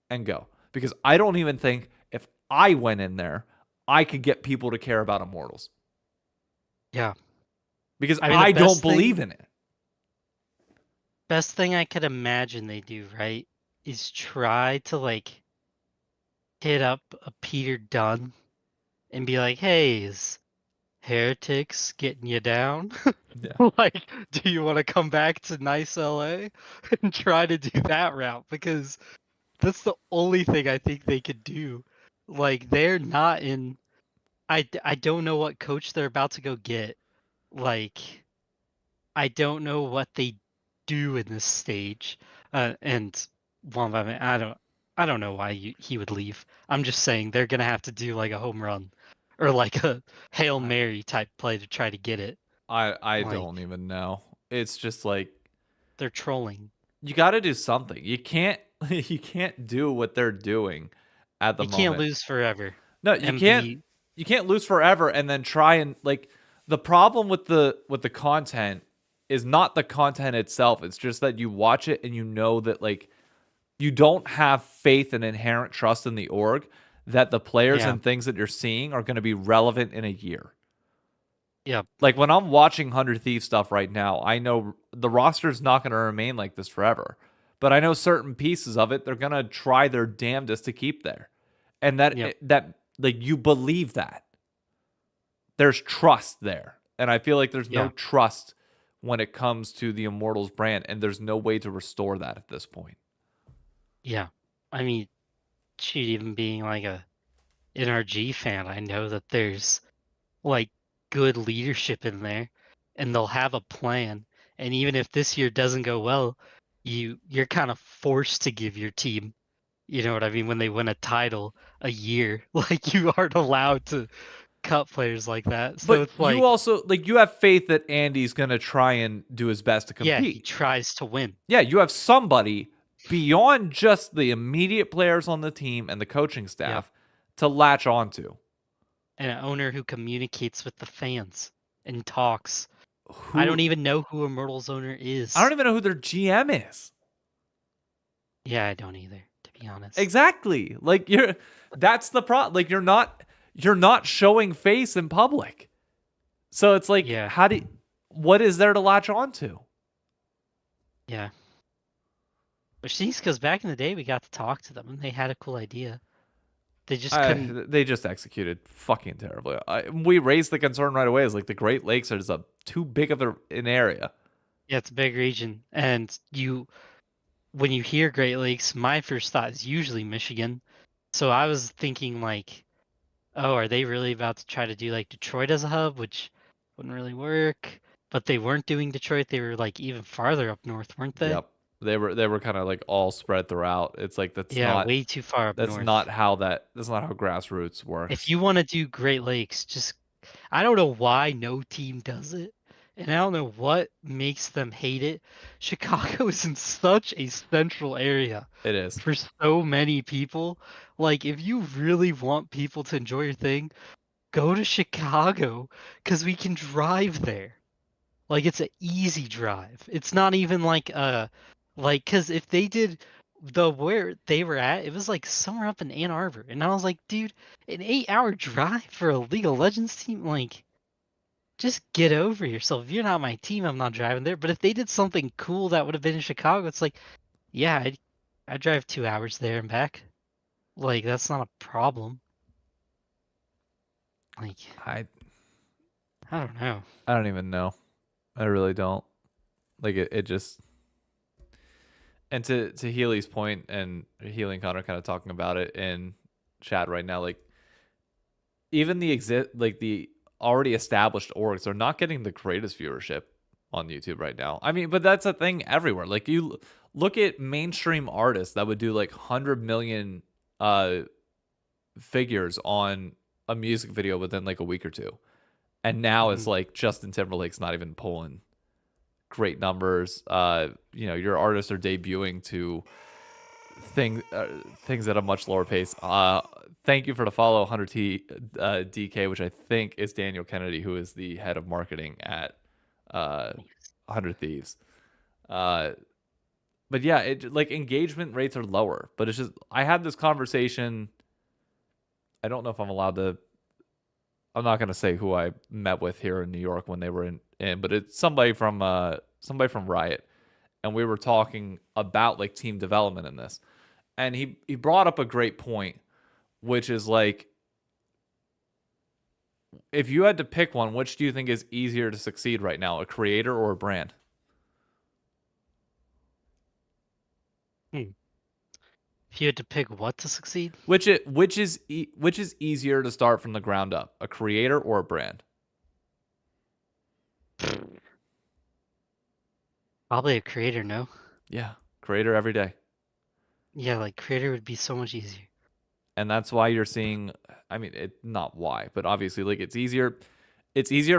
and go. Because I don't even think if I went in there, I could get people to care about Immortals. Yeah. Because I mean, the I don't believe in it. best thing I could imagine they do, right, is try to like hit up a Peter Dunn and be like, "Hey, is Heretics getting you down? Yeah. Like, do you want to come back to nice LA?" And try to do that route because that's the only thing I think they could do. Like, they're not in. I don't know what coach they're about to go get. Like, I don't know what they do in this stage. And one by I don't know why he would leave. I'm just saying they're gonna have to do like a home run or like a Hail I Mary type play to try to get it. I Like don't even know. It's just like they're trolling. you got to do something. You can't you can't do what they're doing at the You can't moment. lose forever No, and be you can't lose forever and then try and like the problem with the content is not the content itself. It's just that you watch it and you know that like you don't have faith and inherent trust in the org that the players yeah, and things that you're seeing are going to be relevant in a year. yeah, Like when I'm watching 100 Thieves stuff right now, I know the roster's not going to remain like this forever. But I know certain pieces of it, they're going to try their damnedest to keep there. And yep, that like you believe that. There's trust there. And I feel like there's no yeah, trust when it comes to the Immortals brand, and there's no way to restore that at this point. yeah. I mean, shoot, even being like a NRG fan, I know that there's like good leadership in there and they'll have a plan. And even if this year doesn't go well, you're kind of forced to give your team, you know what I mean, when they win a title a year. Like you aren't allowed to cut players like that. So But it's you like, also like you have faith that Andy's going to try and do his best to yeah, he compete. tries to win. Yeah, you have somebody beyond just the immediate players on the team and the coaching Yeah. staff to latch onto. And an owner who communicates with the fans and talks. I don't Who even know who Immortals owner I don't is. even know who their GM is. Yeah, I don't either, to be honest. Exactly. Like that's the problem. Like you're not showing face in public. So it's like Yeah, what is there to latch onto? yeah. Which stinks because back in the day we got to talk to them and they had a cool idea. They just couldn't. They just executed fucking terribly. We raised the concern right away. Is like the Great Lakes is too big of an area. Yeah, it's a big region, and when you hear Great Lakes, my first thought is usually Michigan. So I was thinking like, oh, are they really about to try to do like Detroit as a hub, which wouldn't really work. But they weren't doing Detroit. They were like even farther up north, weren't they? Yep. They were kind of like all spread throughout. It's like Yeah, way too far up north. that's not how grassroots If works. you want to do Great Lakes, just I don't know why no team does it, and I don't know what makes them hate it. Chicago is in such a central area It is. for so many people. Like, if you really want people to enjoy your thing, go to Chicago because we can drive there. Like, it's an easy drive. It's not even like, because if they did where they were at, it was like somewhere up in Ann Arbor. And I was like, dude, an 8-hour drive for a League of Legends team? Like, just get over yourself. If you're not my team, I'm not driving there. But if they did something cool that would have been in Chicago, it's like, yeah, I'd drive 2 hours there and back. Like, that's not a problem. Like, I I don't know. I don't even know. I really don't. Like it just and to Healy's point and Healy and Connor kind of talking about it in chat right now, like even the already established orgs are not getting the greatest viewership on YouTube right now. I mean, but that's a thing everywhere. Like you look at mainstream artists that would do like 100 million figures on a music video within like a week or two. And now it's Mhm. like Justin Timberlake's not even pulling great numbers. Your artists are debuting to things at a much lower pace. Thank you for the follow, 100T DK, which I think is Daniel Kennedy, who is the head of marketing at 100 Thieves. But yeah, it like engagement rates are lower, but it's just I had this conversation. I don't know if I'm allowed to. I'm not gonna say who I met with here in New York when they were in, but it's somebody from Riot, and we were talking about like team development in this, and he brought up a great point, which is like, if you had to pick one, which do you think is easier to succeed right now, a creator or a brand? Hmm. If you had to pick what to succeed, Which is easier to start from the ground up, a creator or a brand? probably a creator, no? Yeah, creator every day. Yeah, like creator would be so much easier. And that's why you're seeing, I mean, not why, but obviously like it's easier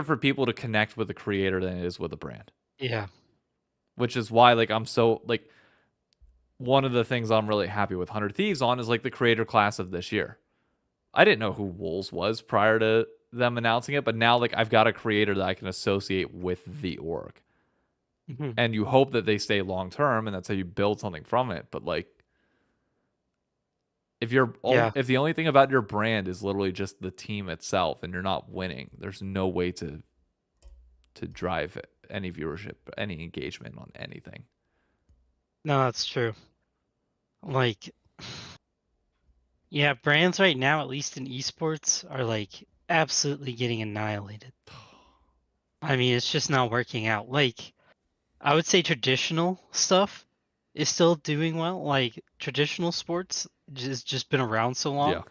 for people to connect with a creator than it is with a brand. Yeah. Which is why like I'm so like one of the things I'm really happy with 100 Thieves on is like the creator class of this year. I didn't know who Wolves was prior to them announcing it, but now like I've got a creator that I can associate with the org. Mhm. And you hope that they stay long term and that's how you build something from it. But like Yeah. if the only thing about your brand is literally just the team itself and you're not winning, there's no way to drive any viewership, any engagement on anything. No, that's true. Like, yeah, brands right now, at least in esports, are like absolutely getting annihilated. I mean, it's just not working out. Like, I would say traditional stuff is still doing well. Like, traditional sports has just been around so Yeah. long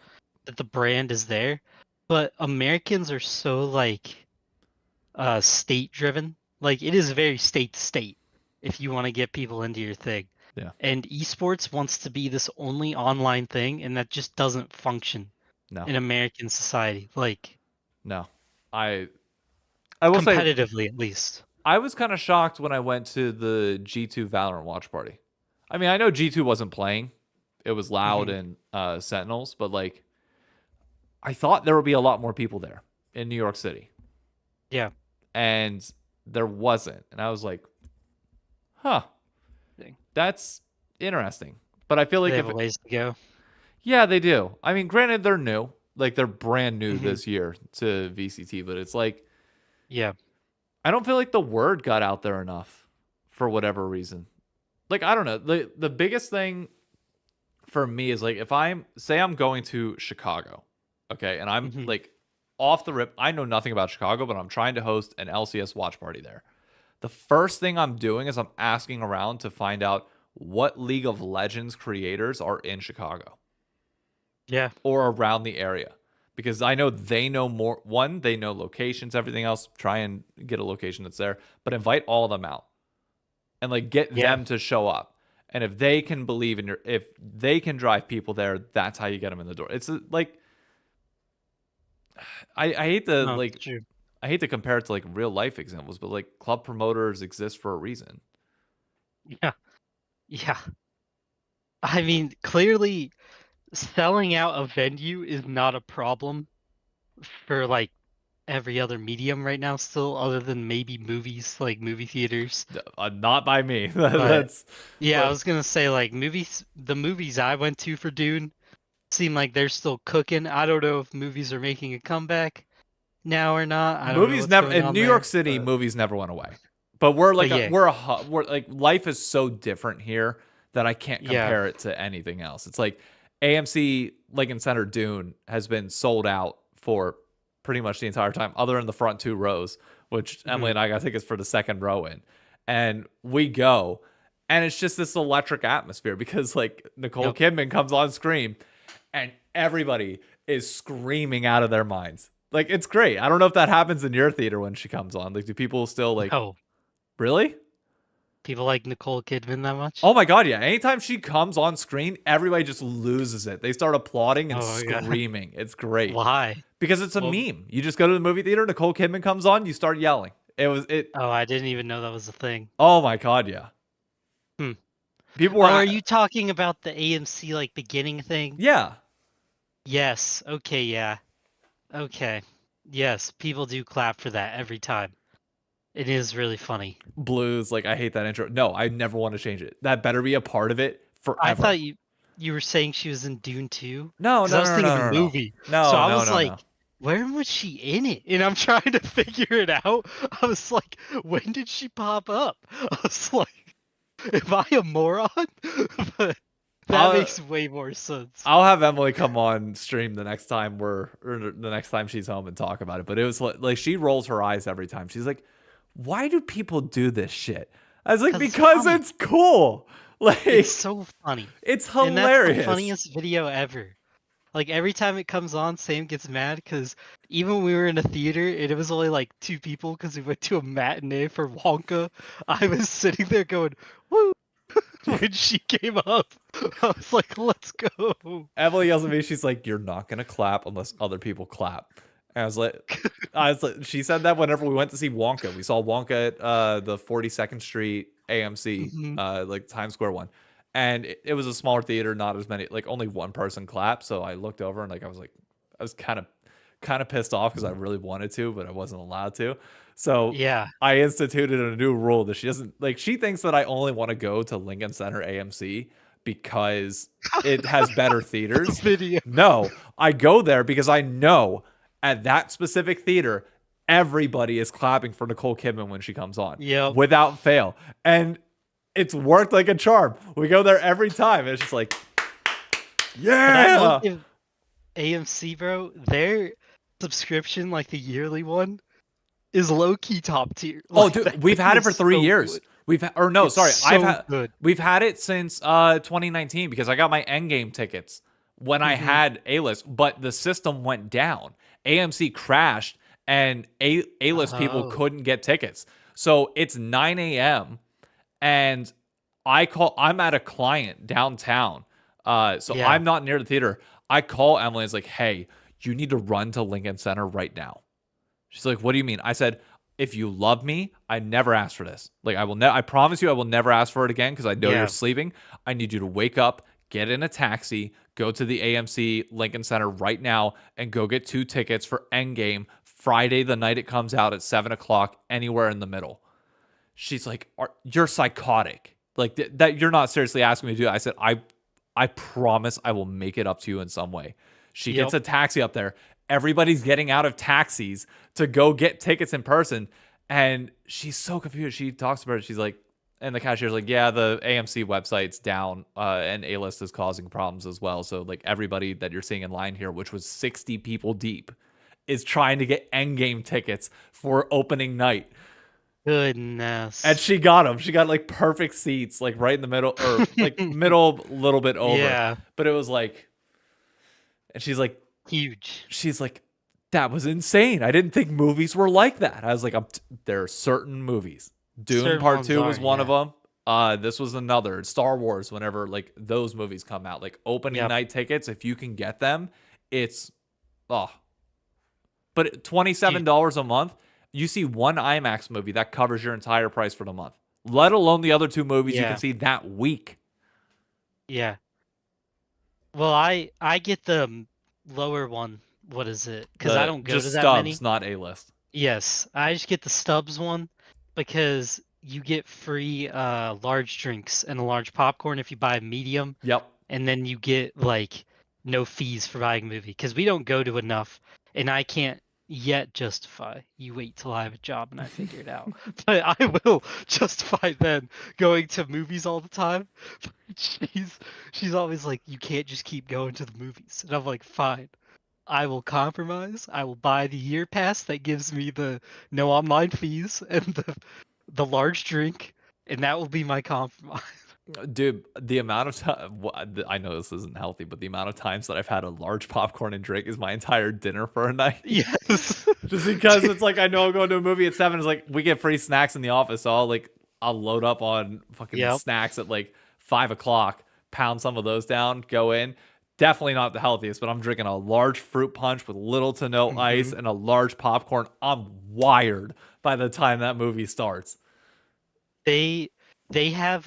that the brand is there. But Americans are so like state driven. Like it is very state to state if you want to get people into your thing. Yeah. And esports wants to be this only online thing, and that just doesn't function No. in American society. Like No. I will say competitively at least. I was kind of shocked when I went to the G2 Valorant watch party. I mean, I know G2 wasn't playing. It was Loud Hmm. and Sentinels, but like I thought there would be a lot more people there in New York City. Yeah. And there wasn't. And I was like, "Huh. Thing. That's interesting." But I feel like They have if a ways to go. yeah, they do. I mean, granted they're new. Like they're brand new Hmm. this year to VCT, but it's like Yeah. I don't feel like the word got out there enough for whatever reason. Like I don't know. The biggest thing for me is like if I'm going to Chicago, okay, and I'm Hmm. like off the rip, I know nothing about Chicago, but I'm trying to host an LCS watch party there. The first thing I'm doing is I'm asking around to find out what League of Legends creators are in Chicago Yeah. or around the area. Because I know they know more. One, they know locations, everything else. Try and get a location that's there, but invite all of them out and like get Yeah. them to show up. And if they can believe in if they can drive people there, that's how you get them in the door. It's like, I hate to No, it's like, true. I hate to compare it to like real life examples, but like club promoters exist for a reason. Yeah. Yeah. I mean, clearly selling out a venue is not a problem for like every other medium right now still, other than maybe movies, like movie theaters. Not by me. But That's yeah, I was gonna say like the movies I went to for Dune seem like they're still cooking. I don't know if movies are making a comeback now or not. I don't know movies what's never going in on New York there, City. Movies never went away, but but yeah, we're like life is so different here that I can't yeah, compare it to anything else. It's like AMC Lincoln Center Dune has been sold out for pretty much the entire time, other than the front two rows, which Emily mhm, and I got tickets for the second row in, and we go, and it's just this electric atmosphere because like Nicole yep. Kidman comes on screen, and everybody is screaming out of their minds. Like it's great. I don't know if that happens in your theater when she comes on. Like, do people still like No, really? people like Nicole Kidman that much? Oh my god, yeah. Anytime she comes on screen, everybody just loses it. They start applauding and Oh my god, screaming. It's great why? because it's a Well, meme. You just go to the movie theater, Nicole Kidman comes on, you start yelling. It was it. oh, I didn't even know that was a thing. Oh my god, yeah. Hmm. People were Oh, are you talking about the AMC like beginning thing? yeah. Yes. Okay. Yeah. Okay. Yes. People do clap for that every time. It is really funny. Blues, like I hate that intro. No, I never want to change it. That better be a part of it I forever. thought you were saying she was in Dune 2 No, because no, I was no, thinking no, the no, no, movie. So no, I no, was no, no. like, when was she in it? And I'm trying to figure it out. I was like, when did she pop up? I was like, am I a moron? But that I'll makes way more sense. I'll have Emily come on stream the next time the next time she's home and talk about it. But it was like she rolls her eyes every time. She's like, "Why do people do this shit?" I was like, Because it's "Because funny. it's cool. It's Like, so funny. it's And that's the hilarious." funniest video ever. Like every time it comes on, Sam gets mad because even when we were in a theater and it was only like two people because we went to a matinee for Wonka, I was sitting there going, "Woo!" when she came up. I was like, "Let's go!" Emily yells at me. She's like, "You're not gonna clap unless other people clap." And I was like, she said that whenever we went to see Wonka. We saw Wonka at the 42nd Street AMC, Hmm. like Times Square one, and it was a smaller theater, not as many, like only one person clapped. So I looked over and like I was kind of pissed off because I really wanted to, but I wasn't allowed to. So Yeah, I instituted a new rule that she doesn't like. She thinks that I only want to go to Lincoln Center AMC because it has better the theaters. video. No, I go there because I know at that specific theater, everybody is clapping for Nicole Kidman when she comes on Yep. without fail. And it's worked like a charm. We go there every time. It's just like, But I will yeah. give AMC, bro, their subscription, like the yearly one, is low key top tier. Oh, Like dude, that we've thing had it is for 3 years. good. Or no, It's sorry, so good. we've had it since 2019 because I got my Endgame tickets when I Hmm. had A-list, but the system went down. AMC crashed and A-list people Oh, couldn't get tickets. So it's 9 a.m. and I'm at a client downtown. So yeah. I'm not near the theater. I call Emily and it's like, hey, you need to run to Lincoln Center right now. She's like, what do you mean? I said, if you love me, I never asked for this. Like I promise you I will never ask for it again because I know you're Yeah. sleeping. I need you to wake up, get in a taxi, go to the AMC Lincoln Center right now and go get 2 tickets for Endgame Friday the night it comes out at 7 o'clock anywhere in the middle. She's like, you're psychotic. Like that you're not seriously asking me to do it. I said, I promise I will make it up to you in some way. She gets Yep. a taxi up there. Everybody's getting out of taxis to go get tickets in person. And she's so confused. She talks about it. She's like, and the cashier's like, yeah, the AMC website's down and A-list is causing problems as well. So like everybody that you're seeing in line here, which was 60 people deep, is trying to get Endgame tickets for opening night. Goodness. And she got them. She got like perfect seats, like right in the middle, or like middle, a little bit over. Yeah. But it was like, and Huge. she's like, that was insane. I didn't think movies were like that. I was like, there are certain movies. Dune Certain Part ones 2 was are, one of yeah. them. This was another. Star Wars, whenever like those movies come out, like opening Yep. night tickets, if you can get them, it's oh. But Dude, $27 a month, you see one IMAX movie that covers your entire price for the month. Let alone the other two movies you can yeah. see that week. Yeah. Well, I get the lower one. What is it? Because I The don't go to just that stubs, many. not A list. Yes, I just get the Stubbs one because you get free large drinks and a large popcorn if you buy medium, Yep. and then you get like no fees for buying a movie because we don't go to enough, and I can't yet justify. You wait till I have a job and I figure it out, but I will justify then going to movies all the time. She's she's always like, you can't just keep going to the movies, and I'm like, fine. I will compromise. I will buy the year pass that gives me the no online fees and the large drink, and that will be my compromise. Dude, the amount of time, I know this isn't healthy, but the amount of times that I've had a large popcorn and drink is my entire dinner for a night. Yes. Just because it's like I know I'm going to a movie at 7. It's like we get free snacks in the office, so I'll load up on fucking Yep. snacks at like 5 o'clock, pound some of those down, go in. Definitely not the healthiest, but I'm drinking a large fruit punch with little to no ice Hmm. and a large popcorn. I'm wired by the time that movie starts. They they have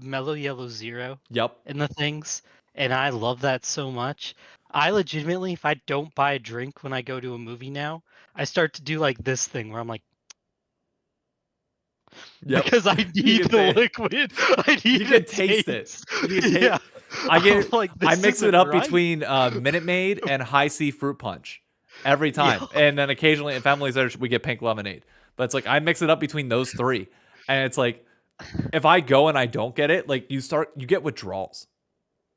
Mellow Yellow Zero Yep. in the things, and I love that so much. I legitimately, if I don't buy a drink when I go to a movie now, I start to do like this thing where I'm like, Yep. because I You need can the liquid. I you need the can taste it. taste. You can taste. Yeah. I I'm get. like, I this mix it isn't up right. between Minute Maid and High C Fruit Punch every time, Yeah. and then occasionally, if Emily's there, we get pink lemonade. But it's like I mix it up between those three, and it's like if I go and I don't get it, like you get withdrawals.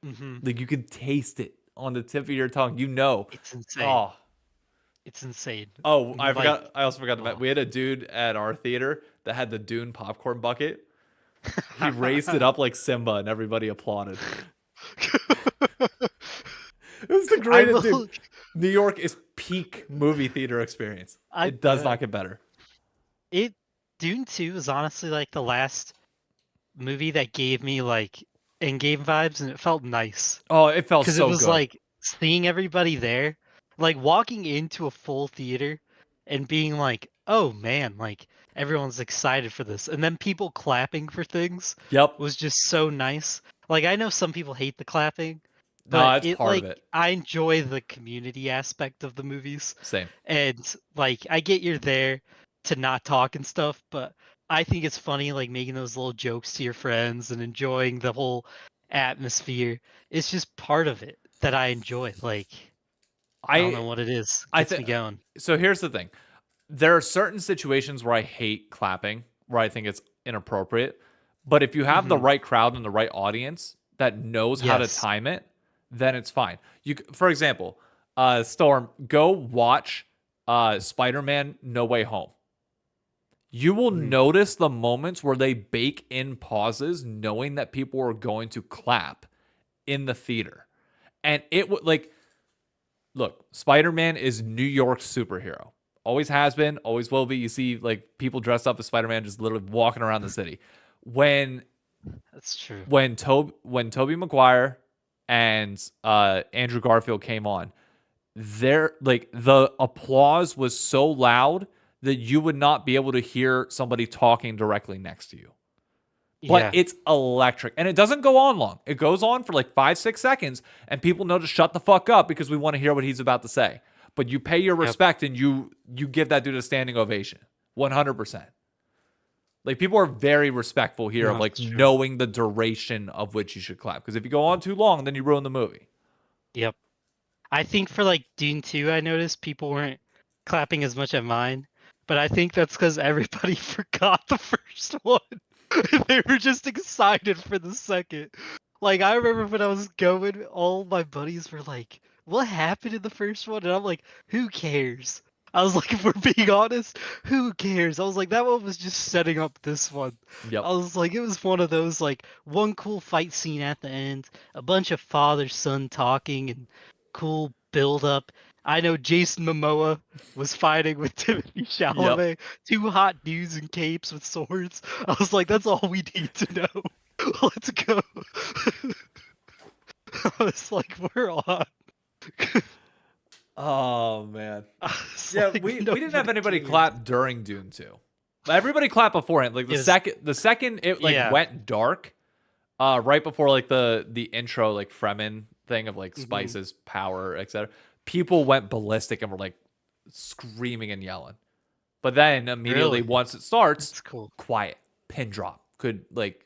Hmm. Like you can taste it on the tip of your tongue. You know. It's insane. Oh, It's insane. oh, I Like, forgot. I also forgot to mention oh. we had a dude at our theater that had the Dune popcorn bucket. He raised it up like Simba, and everybody applauded. It was the I greatest, dude. will. New York is peak movie theater experience. I It does bet not get better. it. Dune 2 is honestly like the last movie that gave me like in-game vibes, and it felt nice Oh, it felt because it so was good. like seeing everybody there, like walking into a full theater and being like, "Oh man, like everyone's excited for this," and then people clapping for things Yep. was just so nice. Like I know some people hate the clapping, No, but it's it part of like it. I enjoy the community aspect of the movies. Same. And like I get you're there to not talk and stuff, but I think it's funny like making those little jokes to your friends and enjoying the whole atmosphere. It's just part of it that I enjoy. Like I don't I know what it is. I Gets think me going. so. Here's the thing. There are certain situations where I hate clapping, where I think it's inappropriate. But if you have the Hmm. right crowd and the right audience that knows how to Yes. time it, then it's fine. For example, Storm, go watch Spider-Man: No Way Home. You will Mhm. notice the moments where they bake in pauses, knowing that people are going to clap in the theater. And it would like, look, Spider-Man is New York's superhero. Always has been, always will be. You see like people dressed up as Spider-Man just literally walking around the city. When That's true. when Tobey Maguire and Andrew Garfield came on, the applause was so loud that you would not be able to hear somebody talking directly next to you. But Yeah. it's electric. And it doesn't go on long. It goes on for like 5-6 seconds, and people know to shut the fuck up because we want to hear what he's about to say. But you pay your Yep. respect and you give that dude a standing ovation. 100%. Like people are very respectful here of No, like that's true. knowing the duration of which you should clap. Because if you go on too long, then you ruin the movie. Yep. I think for like Dune 2, I noticed people weren't clapping as much at mine, but I think that's because everybody forgot the first one. They were just excited for the second. Like I remember when I was going, all my buddies were like, "What happened in the first one?" And I'm like, "Who cares? I was like, if we're being honest, who cares? I was like, that one was just setting up this one. Yep. I was like, it was one of those like one cool fight scene at the end, a bunch of father-son talking and cool build-up. I know Jason Momoa was fighting with Timothy Yep. Chalamet, two hot dudes in capes with swords. I was like, that's all we need to know. Let's go. I was like, we're on. Oh man. Yeah, like, we didn't have anybody cares. clap during Dune 2. Everybody clapped beforehand. Like the second it like went dark, right before like the intro like Fremen thing of like spices, power, etc. People went ballistic and were like screaming and yelling. But then immediately once it starts, that's cool. Quiet, pin drop, could like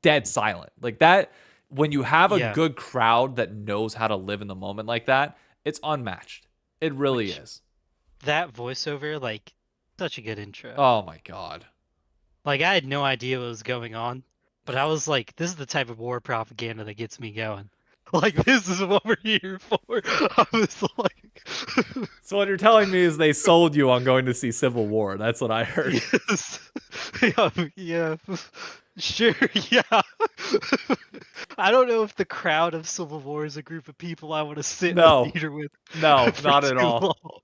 dead silent. Like that when you have a good crowd that knows how to live in the moment like that, it's unmatched. It really is. That voiceover, like, such a good intro. Oh my god. Like, I had no idea what was going on, but I was like, this is the type of war propaganda that gets me going. Like, this is what we're here for. I was like... So what you're telling me is they sold you on going to see Civil War. That's what I heard. Yes. Yeah. Sure, yeah. I don't know if the crowd of Civil War is a group of people I want to sit in the theater with. No, not at all. Long.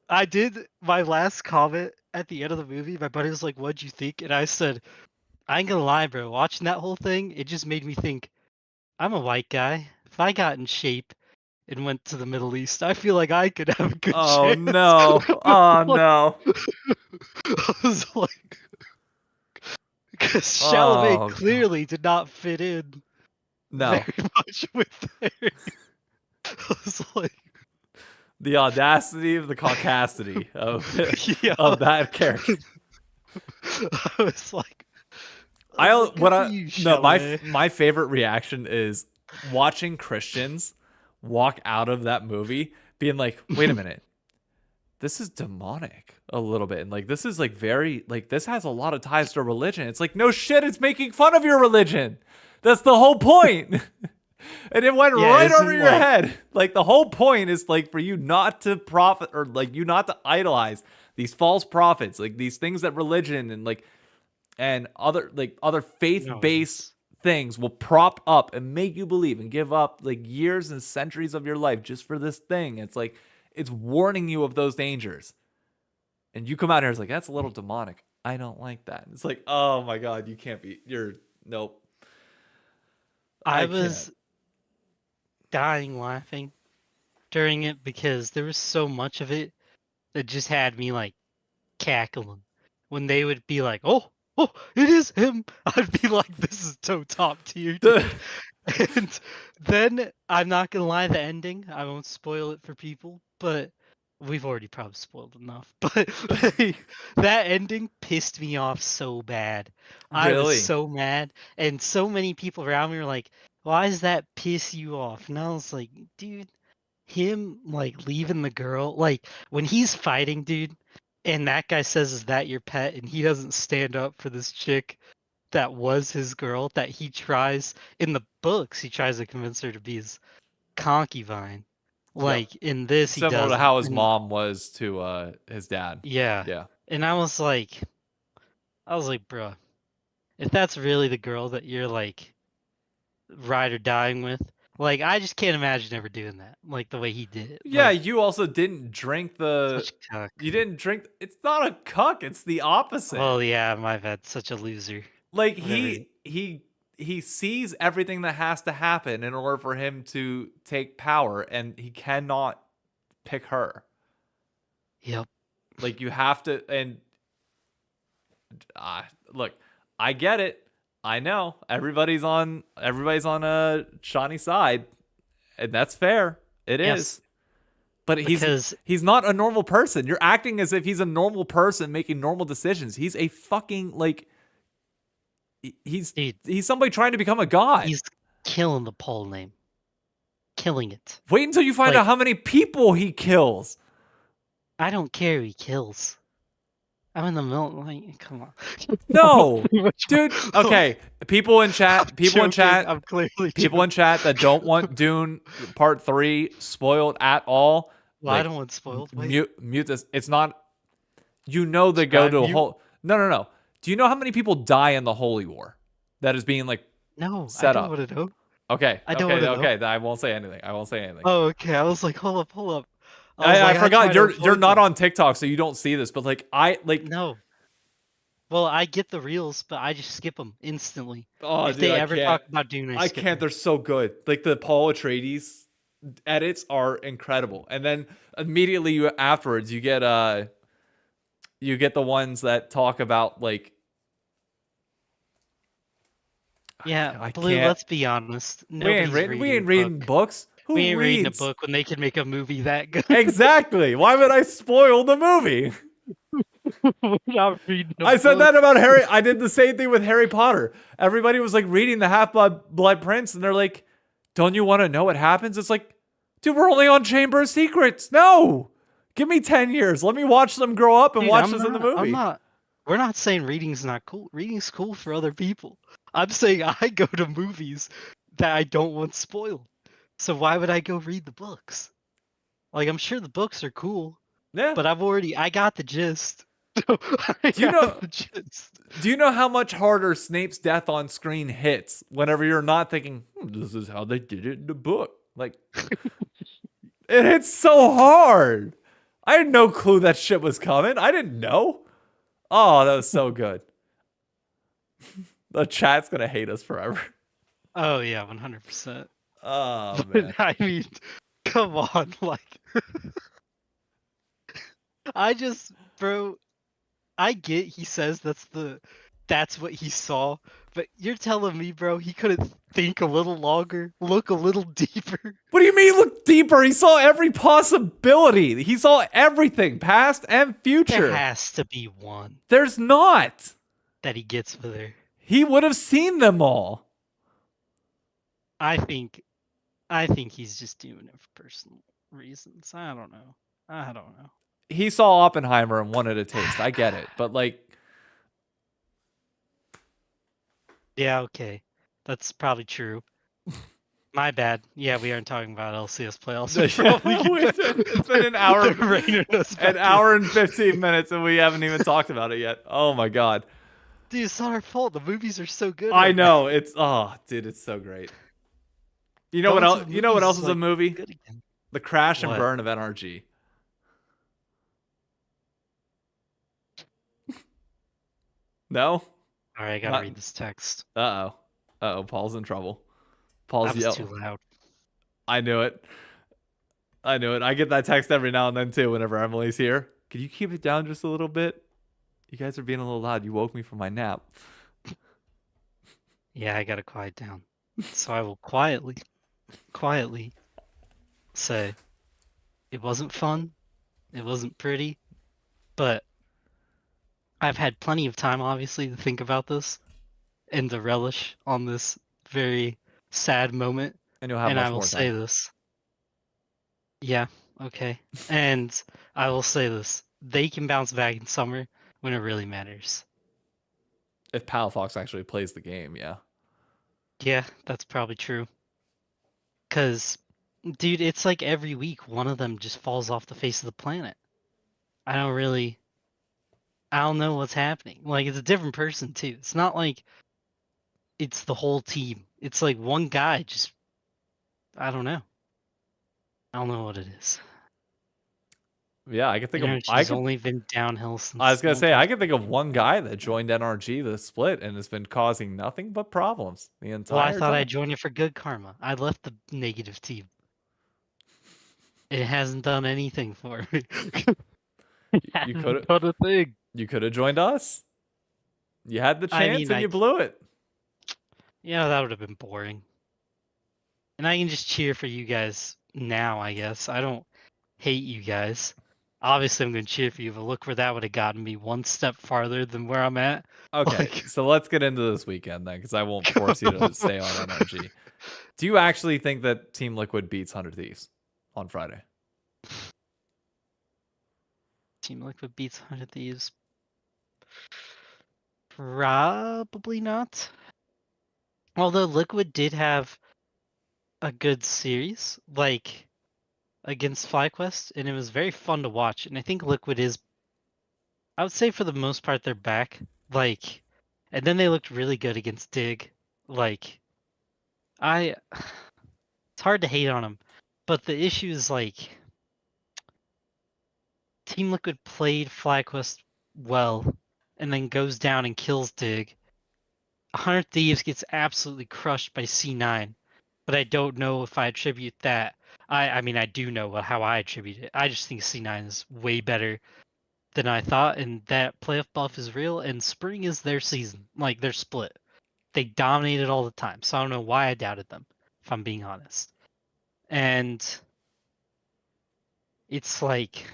I did my last comment at the end of the movie. My buddy was like, "What'd you think?" And I said, "I ain't gonna lie, bro. Watching that whole thing, it just made me think. I'm a white guy. If I got in shape and went to the Middle East, I feel like I could have a good chance." Oh no! Oh no! I was like, because Chalamet clearly did not fit in. Very much with Harry. I was like. The audacity of the caucasity of that character. I was like, my favorite reaction is watching Christians walk out of that movie being like, wait a minute, this is demonic a little bit, and like this is like very like this has a lot of ties to religion. It's like, no shit, it's making fun of your religion. That's the whole point. And it went right over your head. Like the whole point is like for you not to profit or like you not to idolize these false prophets, like these things that religion and like and other faith-based things will prop up and make you believe and give up like years and centuries of your life just for this thing. It's like it's warning you of those dangers. And you come out here it's like that's a little demonic. I don't like that. It's like, oh my god, you can't be. Nope. I was dying laughing during it because there was so much of it that just had me like cackling when they would be like, oh, it is him. I'd be like, this is so top tier, dude. And then I'm not gonna lie, the ending, I won't spoil it for people, but we've already probably spoiled enough. But that ending pissed me off so bad. I was so mad, and so many people around me were like, why does that piss you off? And I was like, dude, him like leaving the girl, like when he's fighting, dude, and that guy says, is that your pet? And he doesn't stand up for this chick that was his girl, that he tries, in the books, he tries to convince her to be his concubine. Like in this, he does. Similar to how his mom was to his dad. Yeah. And I was like, bro, if that's really the girl that you're like ride or dying with, like I just can't imagine ever doing that, like the way he did it. Yeah, like, you also didn't drink the. You didn't drink. It's not a cuck. It's the opposite. Oh yeah, my bad. Such a loser. Like he sees everything that has to happen in order for him to take power, and he cannot pick her. Yep. Like you have to, and look, I get it. I know everybody's on Shawnee's side, and that's fair. It is. But he's not a normal person. You're acting as if he's a normal person making normal decisions. He's a fucking like he's somebody trying to become a god. He's killing the Paul name. Killing it. Wait until you find out how many people he kills. I don't care who he kills. I'm in the middle. Like, come on. No, dude. Okay, people in chat I'm clearly people in chat that don't want Dune Part 3 spoiled at all. Well, I don't want spoiled. Wait. Mute this. It's not. You know they Should go I to a mute? whole. No. Do you know how many people die in the Holy War? That is being like No, I set don't up. want to know. Okay. I don't want to know. I won't say anything. I won't say anything. Oh, okay. I was like, hold up, hold up. I was I like, I try forgot to you're avoid not them. on TikTok, so you don't see this. But like No. Well, I get the reels, but I just skip them instantly. Oh, If dude, they I ever can't. talk about Dune, I I skip can't. them. They're so good. Like the Paul Atreides edits are incredible, and then immediately afterwards you get the ones that talk about like Yeah, I Blue, can't. let's be honest. We ain't Nobody's reading. We reading ain't a reading book. books. We Who ain't reading a reads? book when they can make a movie that good. Exactly. Why would I spoil the movie? We're not reading a I said book. that about Harry. I did the same thing with Harry Potter. Everybody was like reading the Half-Blood Prince, and they're like, "Don't you want to know what happens?" It's like, dude, we're only on Chamber of Secrets. No, give me 10 years. Let me watch them grow up and Dude, watch this in the movie. We're not saying reading's not cool. Reading's cool for other people. I'm saying I go to movies that I don't want spoiled. So why would I go read the books? Like, I'm sure the books are cool, Yeah. but I got the gist. I Do you have know? the gist. Do you know how much harder Snape's death on screen hits whenever you're not thinking, this is how they did it in the book? Like, it hits so hard. I had no clue that shit was coming. I didn't know. Oh, that was so good. The chat's gonna hate us forever. Oh yeah, 100%. Oh man. I mean, come on, like, bro, I get he says that's what he saw, but you're telling me, bro, he couldn't think a little longer, look a little deeper. What do you mean look deeper? He saw every possibility. He saw everything, past and future. There has to be one There's not. that he gets for there. He would have seen them all. I think he's just doing it for personal reasons. I don't know. He saw Oppenheimer and wanted a taste. I get it, but like, yeah, okay, that's probably true. My bad. Yeah, we aren't talking about LCS playoffs. It's been an hour and 15 minutes, and we haven't even talked about it yet. Oh my god, dude, it's not our fault. The movies are so good. I know it's dude, it's so great. You know what else? You know what else is a movie? The Crash and Burn of NRG. No. All right, I gotta read this text. Paul's in trouble. Paul's yelling. Too loud. I knew it. I get that text every now and then too whenever Emily's here. Could you keep it down just a little bit? You guys are being a little loud. You woke me from my nap. Yeah, I gotta quiet down. So I will quietly say it wasn't fun. It wasn't pretty. But I've had plenty of time, obviously, to think about this and to relish on this very sad moment. And you'll have and much I will more say time. this. Yeah, okay. And I will say this. They can bounce back in summer when it really matters. If Palafox actually plays the game, yeah. Yeah, that's probably true. Because, dude, it's like every week one of them just falls off the face of the planet. I don't know what's happening. Like, it's a different person, too. It's not like it's the whole team. It's like one guy just, I don't know. I don't know what it is. Yeah, I can think It's only been downhill since. I was gonna say I can think of one guy that joined NRG the split and has been causing nothing but problems the entire time. Well, I thought I'd join you for good karma. I left the negative team. It hasn't done anything for me. You could have done a thing. You could have joined us. You had the chance and you blew it. Yeah, that would have been boring. And I can just cheer for you guys now, I guess. I don't hate you guys. Obviously, I'm going to cheer for you, but look where that would have gotten me one step farther than where I'm at. Okay, so let's get into this weekend then, because I won't force you to stay on NRG. Do you actually think that Team Liquid beats 100 Thieves on Friday? Team Liquid beats 100 Thieves? Probably not. Although Liquid did have a good series. Like, against FlyQuest, and it was very fun to watch. And I think Liquid is, I would say for the most part, they're back. Like, and then they looked really good against Dig. Like, I, it's hard to hate on them, but the issue is like Team Liquid played FlyQuest well, and then goes down and kills Dig. 100 Thieves gets absolutely crushed by C9, but I don't know if I attribute that. I mean, I do know how I attribute it. I just think C9 is way better than I thought, and that playoff buff is real, and spring is their season. Like, they're split. They dominated all the time, so I don't know why I doubted them, if I'm being honest. And it's like,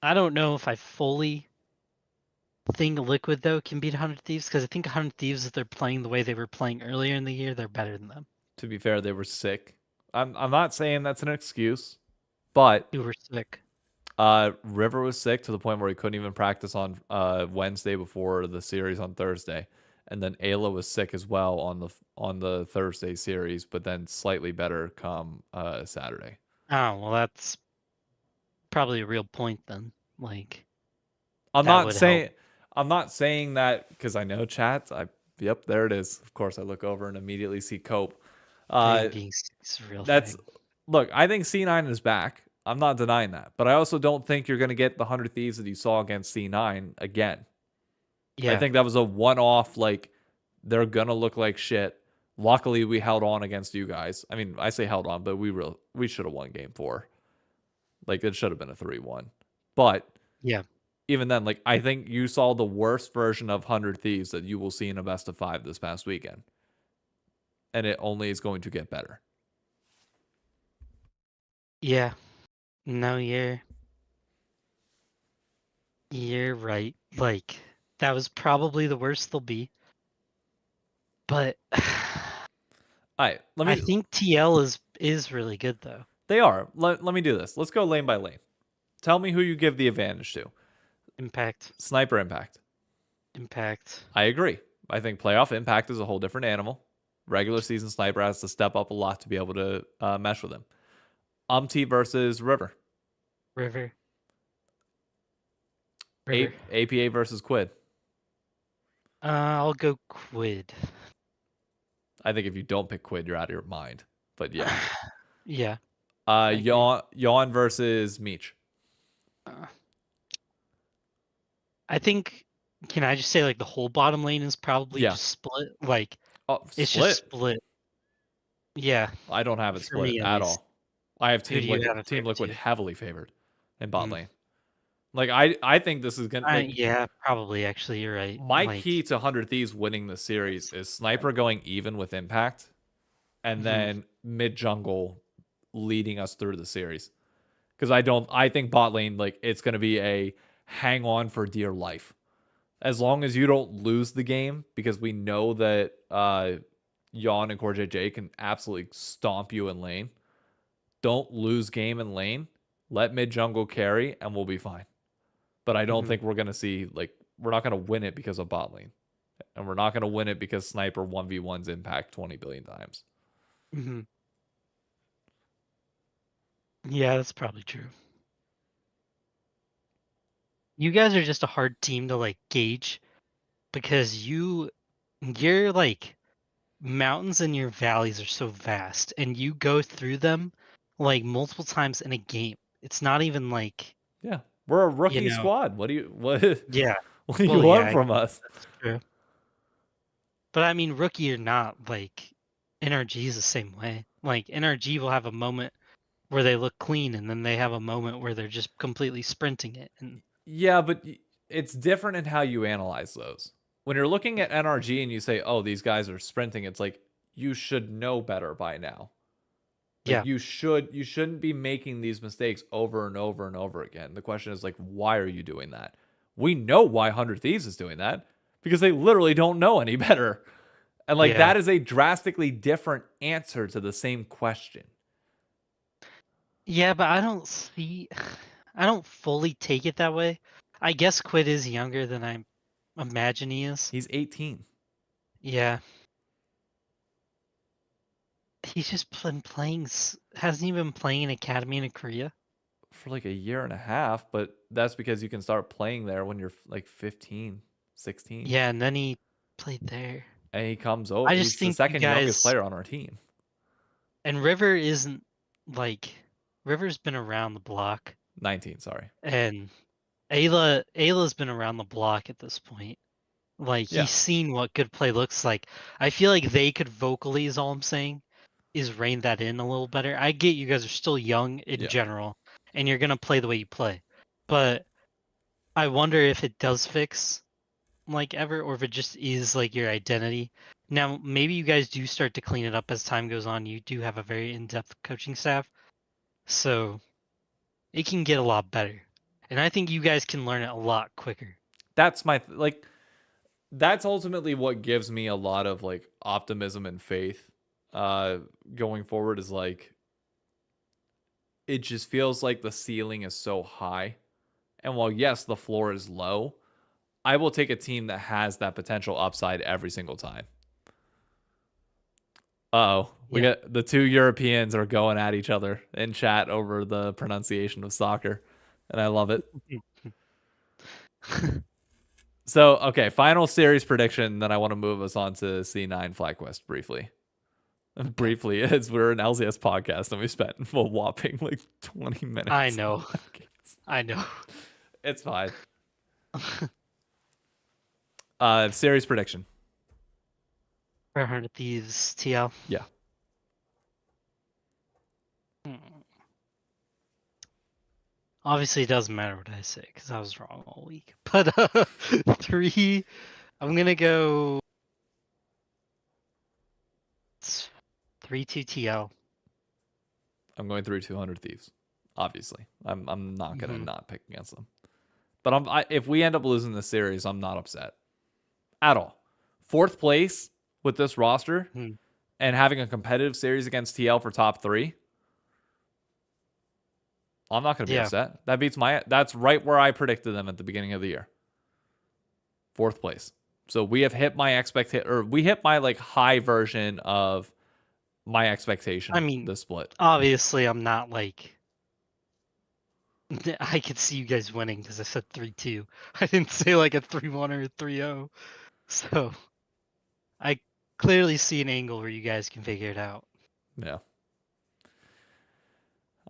I don't know if I fully think Liquid, though, can beat 100 Thieves, because I think 100 Thieves, if they're playing the way they were playing earlier in the year, they're better than them. To be fair, they were sick. I'm not saying that's an excuse, but Who were sick. River was sick to the point where he couldn't even practice on Wednesday before the series on Thursday, and then Ayla was sick as well on the Thursday series, but then slightly better come Saturday. Oh, well, that's probably a real point then. Like, I'm that not would saying help. I'm not saying that because I know chat. Yep, there it is. Of course, I look over and immediately see Cope. Him being sick is a real That's thing. look. I think C9 is back. I'm not denying that, but I also don't think you're going to get the 100 Thieves that you saw against C9 again. I Yeah. think that was a one-off. Like they're gonna look like shit. Luckily, we held on against you guys. I mean, I say held on, but we should have won game 4. Like it should have been a 3-1. But Yeah. even then, like I think you saw the worst version of 100 Thieves that you will see in a best of 5 this past weekend, and it only is going to get better. Yeah. No, you're right. Like, that was probably the worst they'll be. But All right, I think TL is really good though. They are. Let me do this. Let's go lane by lane. Tell me who you give the advantage to. Impact. Sniper Impact. Impact. I agree. I think playoff Impact is a whole different animal. Regular season Sniper has to step up a lot to be able to mesh with him. IMT versus River. River. APA versus Quid. I'll go Quid. I think if you don't pick Quid, you're out of your mind. But yeah. Yeah. Yawn versus Meech. I think, can I just say like the whole bottom lane is probably just split? Like, it's just split. Yeah. I don't have it split at all. I have Team Liquid heavily favored in bot lane. Like I think this is gonna. Yeah, probably. Actually, you're right. My key to 100 Thieves winning the series is Sniper going even with Impact, and then mid jungle leading us through the series. Because I think bot lane, like it's gonna be a hang on for dear life, as long as you don't lose the game, because we know that Yawn and Core JJ can absolutely stomp you in lane. Don't lose game in lane. Let mid jungle carry, and we'll be fine. But I don't think we're gonna see, like, we're not gonna win it because of bot lane, and we're not gonna win it because Sniper 1v1s Impact 20 billion times. Yeah, that's probably true. You guys are just a hard team to like gauge, because your like mountains and your valleys are so vast, and you go through them like multiple times in a game. It's not even like, yeah, we're a rookie squad. What do you Yeah. What do you want from us? That's true. But I mean, rookie or not, like NRG is the same way. Like NRG will have a moment where they look clean, and then they have a moment where they're just completely sprinting it. And yeah, but it's different in how you analyze those. When you're looking at NRG and you say, "Oh, these guys are sprinting," it's like you should know better by now. Like you shouldn't be making these mistakes over and over and over again. The question is like, why are you doing that? We know why 100 Thieves is doing that, because they literally don't know any better. And like that is a drastically different answer to the same question. Yeah, but I don't fully take it that way. I guess Quid is younger than I imagine he is. He's 18. Yeah. He's just been playing. Hasn't he been playing Academy in Korea? For like a year and a half, but that's because you can start playing there when you're like 15, 16. Yeah, and then he played there. And he comes over. I just He's the think you second youngest guys player on our team. and River isn't like River's been around the block, 19, sorry. and Ayla's been around the block at this point. Like Yeah. he's seen what good play looks like. I feel like they could vocally, is all I'm saying, is rein that in a little better. I get you guys are still young in Yeah. general, and you're gonna play the way you play, but I wonder if it does fix like ever, or if it just is like your identity. Now, maybe you guys do start to clean it up as time goes on. You do have a very in-depth coaching staff, so it can get a lot better. And I think you guys can learn it a lot quicker. That's my like that's ultimately what gives me a lot of like optimism and faith going forward, is like it just feels like the ceiling is so high. And while yes, the floor is low, I will take a team that has that potential upside every single time. We got the two Europeans are going at each other in chat over the pronunciation of soccer, and I love it. So, okay, final series prediction. Then I want to move us on to C9 FlyQuest briefly. Briefly, as we're an LCS podcast and we spent a whopping like 20 minutes. I know. I know. It's fine. Series prediction. 400 Thieves TL. Yeah. Obviously, it doesn't matter what I say because I was wrong all week. But 3, I'm gonna go 3-2 TL. I'm going through 200 Thieves. Obviously, I'm not gonna not pick against them. But if we end up losing this series, I'm not upset at all. 4th place with this roster and having a competitive series against TL for top 3. I'm not going to be upset. That beats that's right where I predicted them at the beginning of the year. 4th place. So we have hit my we hit my like high version of my expectation. I mean, the split. Obviously, I'm not like I could see you guys winning because I said 3-2. I didn't say like a 3-1 or a 3-0. So I clearly see an angle where you guys can figure it out. Yeah.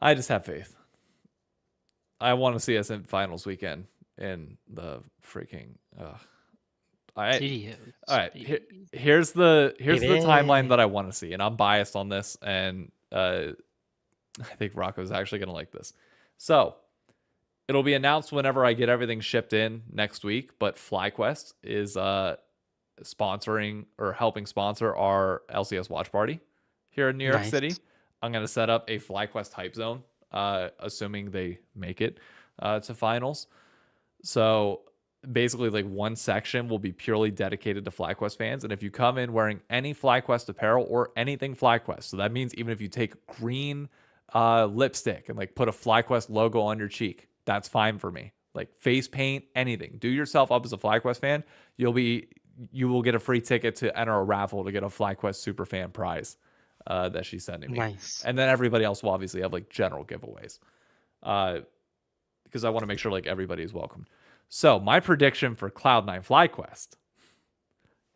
I just have faith. I want to see us in finals weekend in the freaking. All right. Here's the timeline that I want to see, and I'm biased on this, and I think Rocco's actually gonna like this. So it'll be announced whenever I get everything shipped in next week. But FlyQuest is sponsoring or helping sponsor our LCS watch party here in New York City. I'm gonna set up a FlyQuest hype zone. Assuming they make it to finals. So basically, like one section will be purely dedicated to FlyQuest fans. And if you come in wearing any FlyQuest apparel or anything FlyQuest, so that means even if you take green lipstick and like put a FlyQuest logo on your cheek, that's fine for me. Like face paint, anything. Do yourself up as a FlyQuest fan. You will get a free ticket to enter a raffle to get a FlyQuest Superfan prize. That she's sending me. Nice. And then everybody else will obviously have like general giveaways. Because I want to make sure like everybody is welcome. So my prediction for Cloud9 FlyQuest.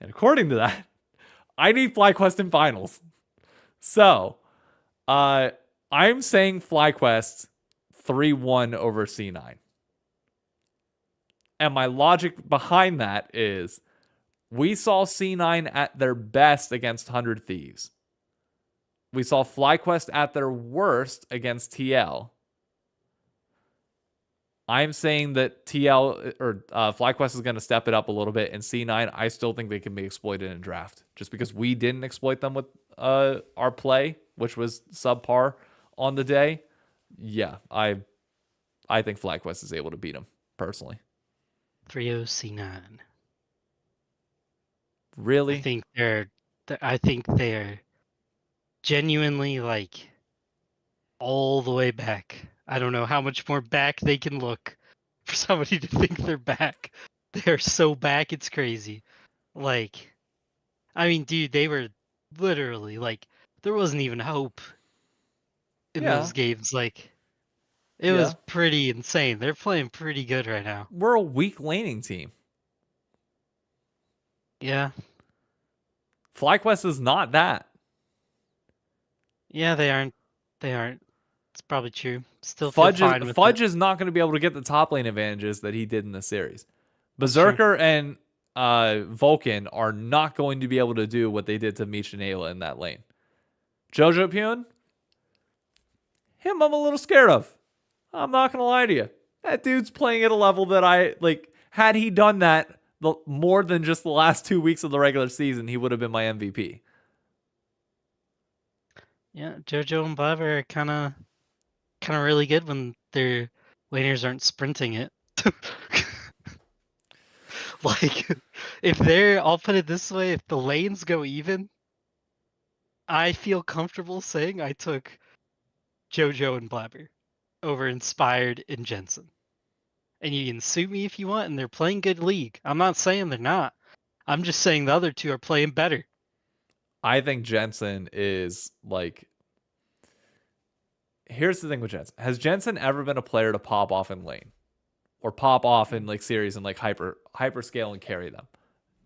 And according to that, I need FlyQuest in finals. So I'm saying FlyQuest 3-1 over C9. And my logic behind that is we saw C9 at their best against 100 Thieves. We saw FlyQuest at their worst against TL. I'm saying that TL or FlyQuest is going to step it up a little bit, and C9, I still think they can be exploited in draft just because we didn't exploit them with our play, which was subpar on the day. Yeah, I think FlyQuest is able to beat them personally. 3-0 C9. Really? I think they're genuinely like all the way back. I don't know how much more back they can look for somebody to think they're back. They're so back, it's crazy. Like, I mean, dude, they were literally like there wasn't even hope in those games. Like, it was pretty insane. They're playing pretty good right now. We're a weak laning team. Yeah. FlyQuest is not that. Yeah, they aren't. It's probably true. Still feel Fudge fine with Fudge it. is not going to be able to get the top lane advantages that he did in the series. Berserker and Vulcan are not going to be able to do what they did to Mish and Ayla in that lane. Jojo Pyun, him I'm a little scared of. I'm not going to lie to you. That dude's playing at a level that I, like, had he done that more than just the last 2 weeks of the regular season, he would have been my MVP. Yeah, Jojo and Blabber are kind of really good when their laners aren't sprinting it. Like, I'll put it this way, if the lanes go even, I feel comfortable saying I took Jojo and Blabber over Inspired and Jensen. And you can sue me if you want, and they're playing good League. I'm not saying they're not. I'm just saying the other two are playing better. I think Jensen is, like... Here's the thing with Jensen. Has Jensen ever been a player to pop off in lane? Or pop off in, like, series and, like, hyper scale and carry them?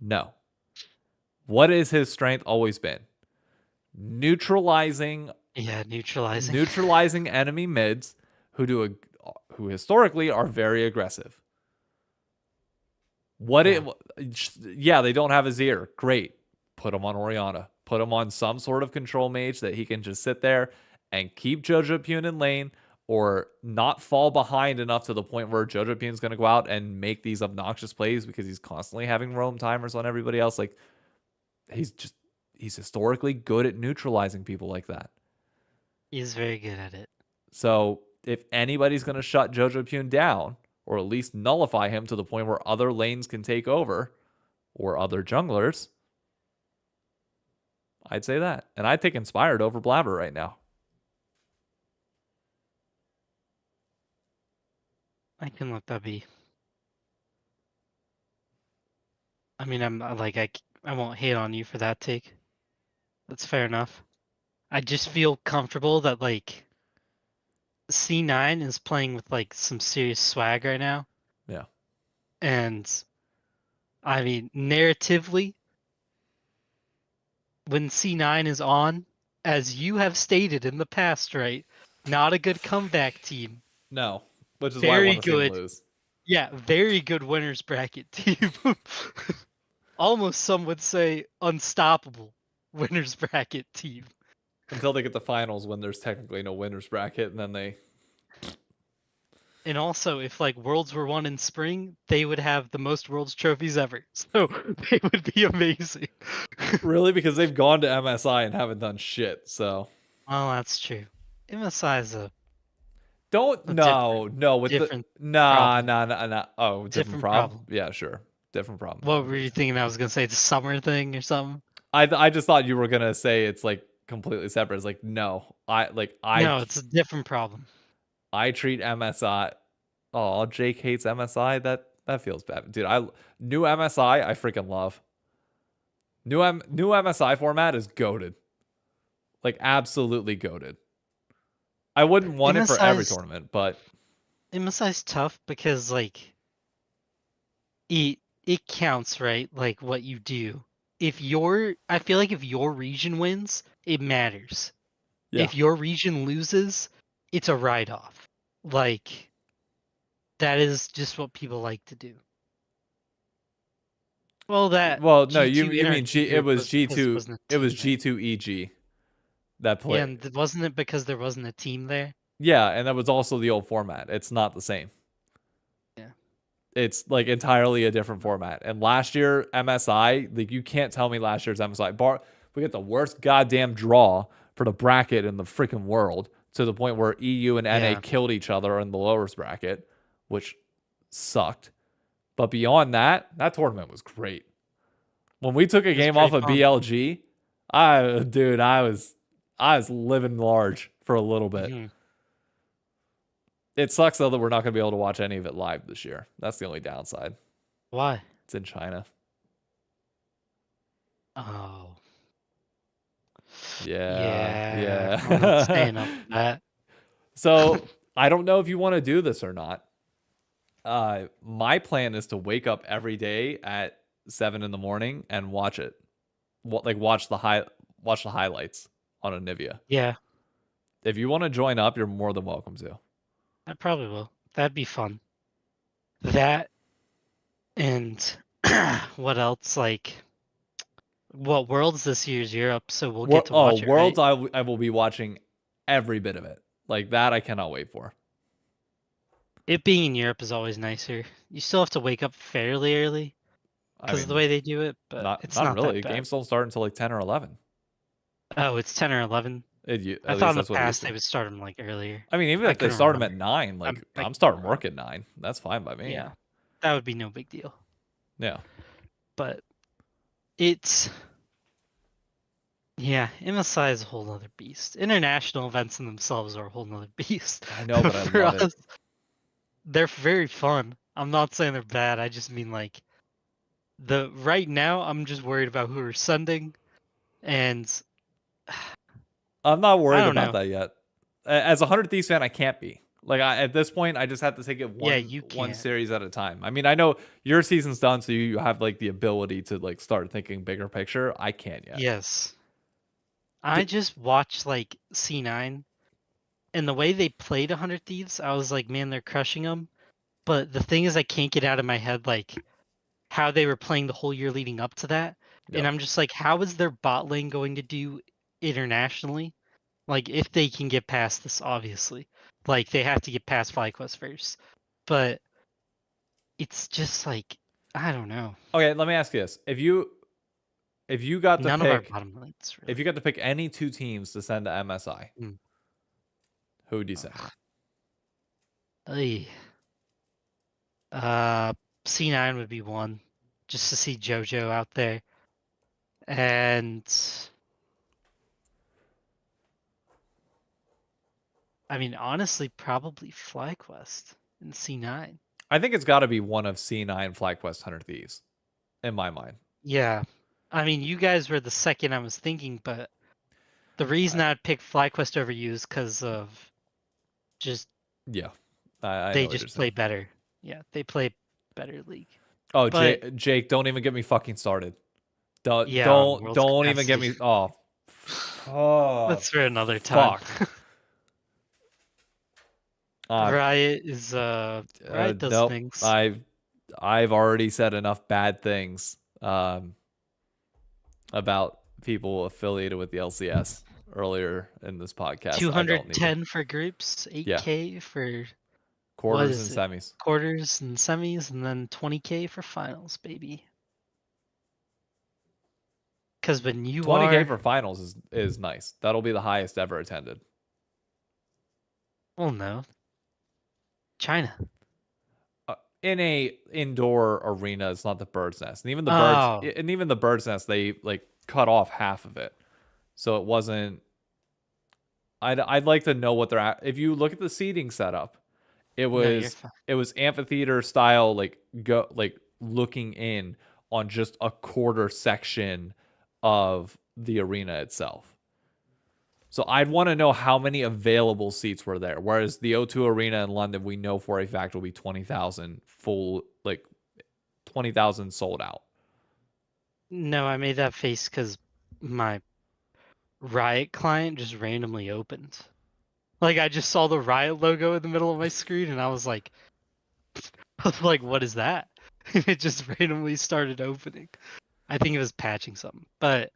No. What is his strength always been? Neutralizing enemy mids who historically are very aggressive. They don't have Azir. Great. Put him on Orianna. Put him on some sort of control mage that he can just sit there and keep Jojo Pyun in lane, or not fall behind enough to the point where Jojo Pyun's going to go out and make these obnoxious plays because he's constantly having roam timers on everybody else. Like, he's historically good at neutralizing people like that. He's very good at it. So if anybody's going to shut Jojo Pyun down, or at least nullify him to the point where other lanes can take over, or other junglers, I'd say that. And I'd take Inspired over Blabber right now. I can let that be. I mean, I won't hate on you for that take. That's fair enough. I just feel comfortable that, like, C9 is playing with, like, some serious swag right now. Yeah. And I mean, narratively, when C9 is on, as you have stated in the past, right? Not a good comeback team. No, which is why I want to see them lose. Yeah, very good winners bracket team. Almost some would say unstoppable winners bracket team. Until they get the finals when there's technically no winners bracket, and then they... And also, if, like, Worlds were won in spring, they would have the most Worlds trophies ever. So they would be amazing. Really? Because they've gone to MSI and haven't done shit, so... Well, that's true. MSI is a... Nah. Oh, different problem? Yeah, sure. Different problem. What were you thinking? I was going to say the summer thing or something? I just thought you were going to say it's, like, completely separate. It's like, no. No, it's a different problem. I treat MSI... Oh, Jake hates MSI? That feels bad. Dude, new MSI, I freaking love. New MSI format is goated. Like, absolutely goated. I wouldn't want it for every tournament, but... MSI's tough because, like, it counts, right? Like, what you do. I feel like if your region wins, it matters. Yeah. If your region loses, it's a write-off. Like, that is just what people like to do. Well, no, you mean it was G2. It was G2 EG that played. And wasn't it because there wasn't a team there? Yeah, and that was also the old format. It's not the same. Yeah. It's, like, entirely a different format. And last year, MSI, like, you can't tell me last year's MSI. We get the worst goddamn draw for the bracket in the freaking world, to the point where EU and NA killed each other in the lowest bracket, which sucked. But beyond that tournament was great. When we took a game off of BLG, I was living large for a little bit. Mm-hmm. It sucks, though, that we're not going to be able to watch any of it live this year. That's the only downside. Why? It's in China. Oh. Yeah, I'm not Yeah. staying up for that. So I don't know if you want to do this or not. My plan is to wake up every day at 7 in the morning and watch it. Watch the highlights on Anivia. Yeah, If you want to join up, you're more than welcome to. I probably will. That'd be fun. That and what else? Like, what Worlds this year's Europe, so we'll get to watch it, Worlds, right? I will be watching every bit of it. Like that, I cannot wait for. It being in Europe is always nicer. You still have to wake up fairly early I because of the mean, way they do it, but it's not not that really. bad. Games don't start until like 10 or 11. Oh, it's 10 or 11. I At thought least in the that's what it used past to. they would start them like earlier. I mean, even I if they couldn't start them at remember. 9, like I I'm could be starting wrong. work at 9. That's fine by me. Yeah, that would be no big deal. Yeah. But it's yeah, MSI is a whole other beast. International events in themselves are a whole other beast. I know, but I For love it. us, they're very fun. I'm not saying they're bad. I just mean like the right now I'm just worried about who we're sending, and I'm not I worried don't about know. that yet. As a 100 Thieves fan, I can't be. Like at this point, I just have to take it Yeah, you one can't. series at a time. I mean, I know your season's done, so you have like the ability to like start thinking bigger picture. I can't yet. Yes. I just watched like C9 and the way they played 100 Thieves, I was like, man, they're crushing them. But the thing is, I can't get out of my head like how they were playing the whole year leading up to that. And Yep. I'm just like, how is their bot lane going to do internationally? Like, if they can get past this, obviously. Like, they have to get past FlyQuest first. But it's just like, I don't know. Okay, let me ask you this: if you got to None of our pick bottom lanes, really. if you got to pick any two teams to send to MSI, Mm. who would you send? Ay. C9 would be one, just to see JoJo out there. And I mean, honestly, probably FlyQuest and C9. I think it's got to be one of C9 FlyQuest 100 Thieves, in my mind. Yeah. I mean, you guys were the second I was thinking, but the reason I'd pick FlyQuest over you is because of just Yeah, I they know what you're just play saying. better. Yeah, they play better league. Oh, But Jake, don't even get me fucking started. yeah, on World's Don't even get capacity. me. Oh, That's for another time. fuck. Riot is Riot does Nope. things. I've already said enough bad things about people affiliated with the LCS earlier in this podcast. I don't need to. 210 for groups, Yeah, 8K for what quarters and is it? semis. Quarters and semis, and then 20K for finals, baby. Because when you 20K are, for finals is nice. That'll be the highest ever attended. well, no, China. In a indoor arena, it's not the bird's nest, and Oh, even the bird's nest, they like cut off half of it, so it wasn't. I'd like to know what they're at. If you look at the seating setup, no, you're fine. it was amphitheater style, like looking in on just a quarter section of the arena itself. So I'd want to know how many available seats were there. Whereas the O2 Arena in London, we know for a fact will be 20,000 full, like 20,000 sold out. No, I made that face because my Riot client just randomly opened. Like I just saw the Riot logo in the middle of my screen, and I was like, what is that? It just randomly started opening. I think it was patching something, but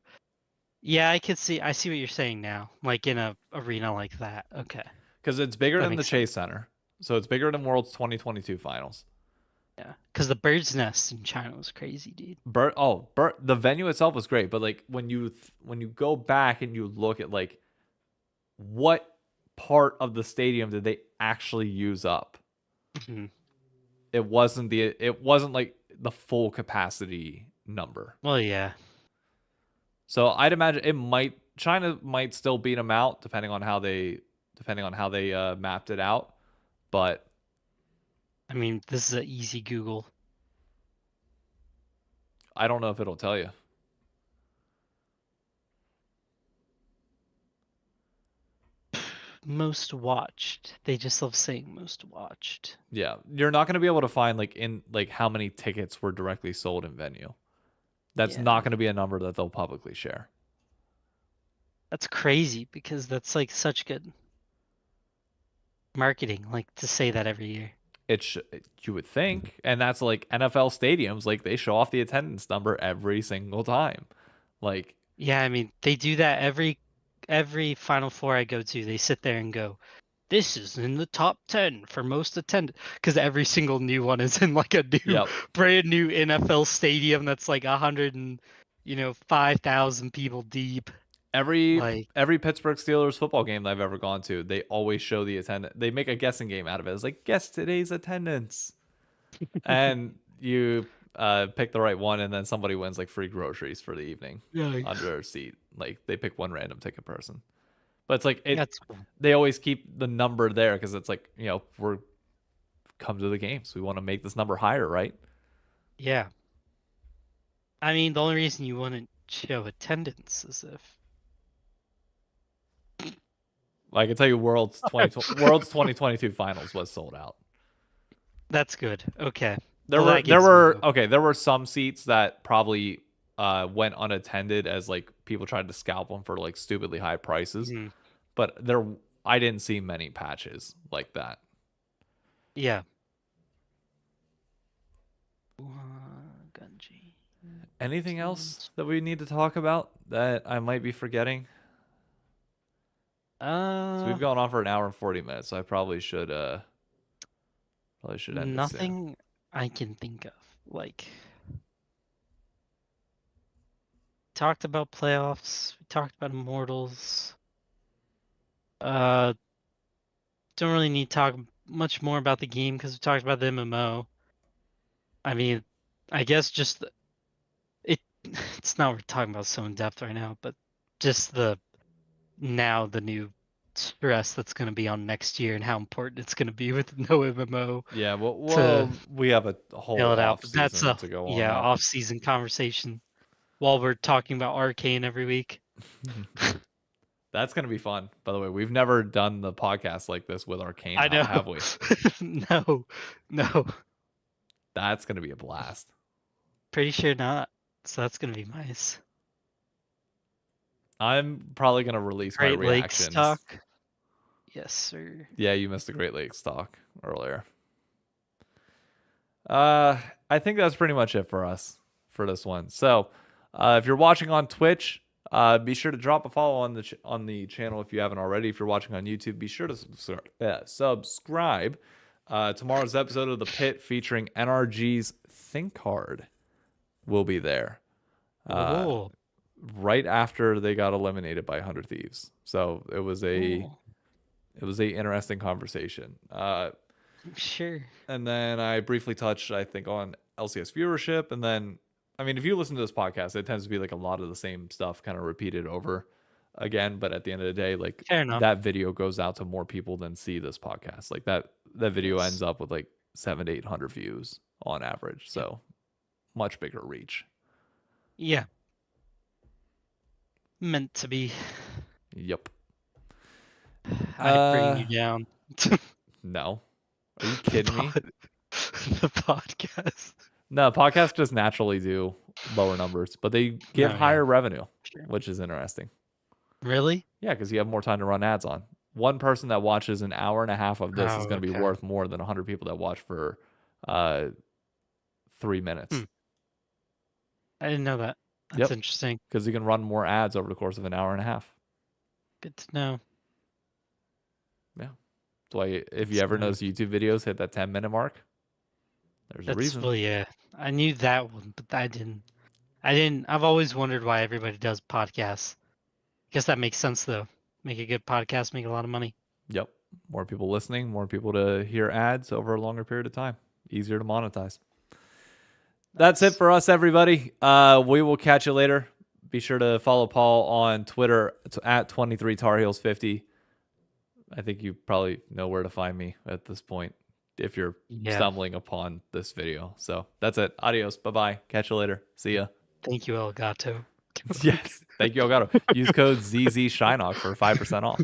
yeah, I see what you're saying now. Like in a arena like that. Okay. Because it's bigger That than the makes sense. Chase Center. So it's bigger than World's 2022 finals. Yeah. Because the bird's nest in China was crazy, dude. The venue itself was great, but like when you go back and you look at like what part of the stadium did they actually use up? Mhm. It wasn't like the full capacity number. Well, yeah. So I'd imagine China might still beat them out depending on how they mapped it out, but I mean, this is an easy Google. I don't know if it'll tell you. most watched. They just love saying most watched. Yeah, you're not going to be able to find like how many tickets were directly sold in venue. That's Yeah. not going to be a number that they'll publicly share. That's crazy because that's like such good marketing, like to say that every year. You would think, and that's like NFL stadiums, like they show off the attendance number every single time. Like, Yeah, I mean, they do that every Final Four I go to. They sit there and go, "This is in the top 10 for most attended," because every single new one is in like a new, yep. brand new NFL stadium that's like 5,000 people deep. Every Pittsburgh Steelers football game that I've ever gone to, they always show the attendance. They make a guessing game out of it. It's like, guess today's attendance, and you pick the right one, and then somebody wins like free groceries for the evening under their seat. Like they pick one random ticket person, but it's like That's cool. They always keep the number there because it's like, we're come to the games. We want to make this number higher, right? Yeah. I mean, the only reason you wouldn't show attendance is if I can tell you, World's 2022 finals was sold out. That's good. Okay. There were some seats that probably went unattended as like people tried to scalp them for like stupidly high prices. Mm-hmm. But I didn't see many patches like that. Yeah. Anything else that we need to talk about that I might be forgetting? So we've gone on for an hour and 40 minutes, so I probably should end this soon. Nothing I can think of. Like, talked about playoffs, we talked about Immortals. Don't really need to talk much more about the game because we talked about the MMO. I mean, I guess just it's not what we're talking about so in depth right now, but just the new stress that's going to be on next year and how important it's going to be with no MMO. Yeah, well, we have a whole off season to go on. Yeah, off season conversation while we're talking about Arcane every week. That's going to be fun. By the way, we've never done the podcast like this with Arcane, I know. have we? No. That's going to be a blast. Pretty sure not. So that's going to be nice. I'm probably going to release my reactions. Great Lakes talk. Yes, sir. Yeah, you missed the Great Lakes talk earlier. I think that's pretty much it for us for this one. So, if you're watching on Twitch, be sure to drop a follow on the channel if you haven't already. If you're watching on YouTube, be sure to subscribe. Tomorrow's episode of The Pit featuring NRG's Think Hard will be there. Right after they got eliminated by 100 Thieves. So it was a interesting conversation. Sure. And then I briefly touched, I think, on LCS viewership. And then, I mean, if you listen to this podcast, it tends to be like a lot of the same stuff kind of repeated over again. But at the end of the day, like that video goes out to more people than see this podcast. Like that video ends up with like 700 to 800 views on average. So much bigger reach. Yeah. Meant to be. Yep. I bring you down. No. Are you kidding me? The podcast. No, podcasts just naturally do lower numbers, but they give higher revenue, which is interesting. Really? Yeah, because you have more time to run ads on. One person that watches an hour and a half of this is going to be worth more than 100 people that watch for 3 minutes. I didn't know that. That's interesting. Because you can run more ads over the course of an hour and a half. Good to know. Yeah. That's why if you ever notice YouTube videos hit that 10-minute mark, there's a reason. Well, yeah. I knew that one, but I didn't. I've always wondered why everybody does podcasts. Guess that makes sense, though. Make a good podcast, make a lot of money. Yep. More people listening, more people to hear ads over a longer period of time. Easier to monetize. That's it for us, everybody. We will catch you later. Be sure to follow Paul on Twitter at 23tarheels50. I think you probably know where to find me at this point if you're stumbling upon this video. So that's it. Adios. Bye-bye. Catch you later. See ya. Thank you, Elgato. Yes. Thank you, Elgato. Use code ZZShynock for 5% off.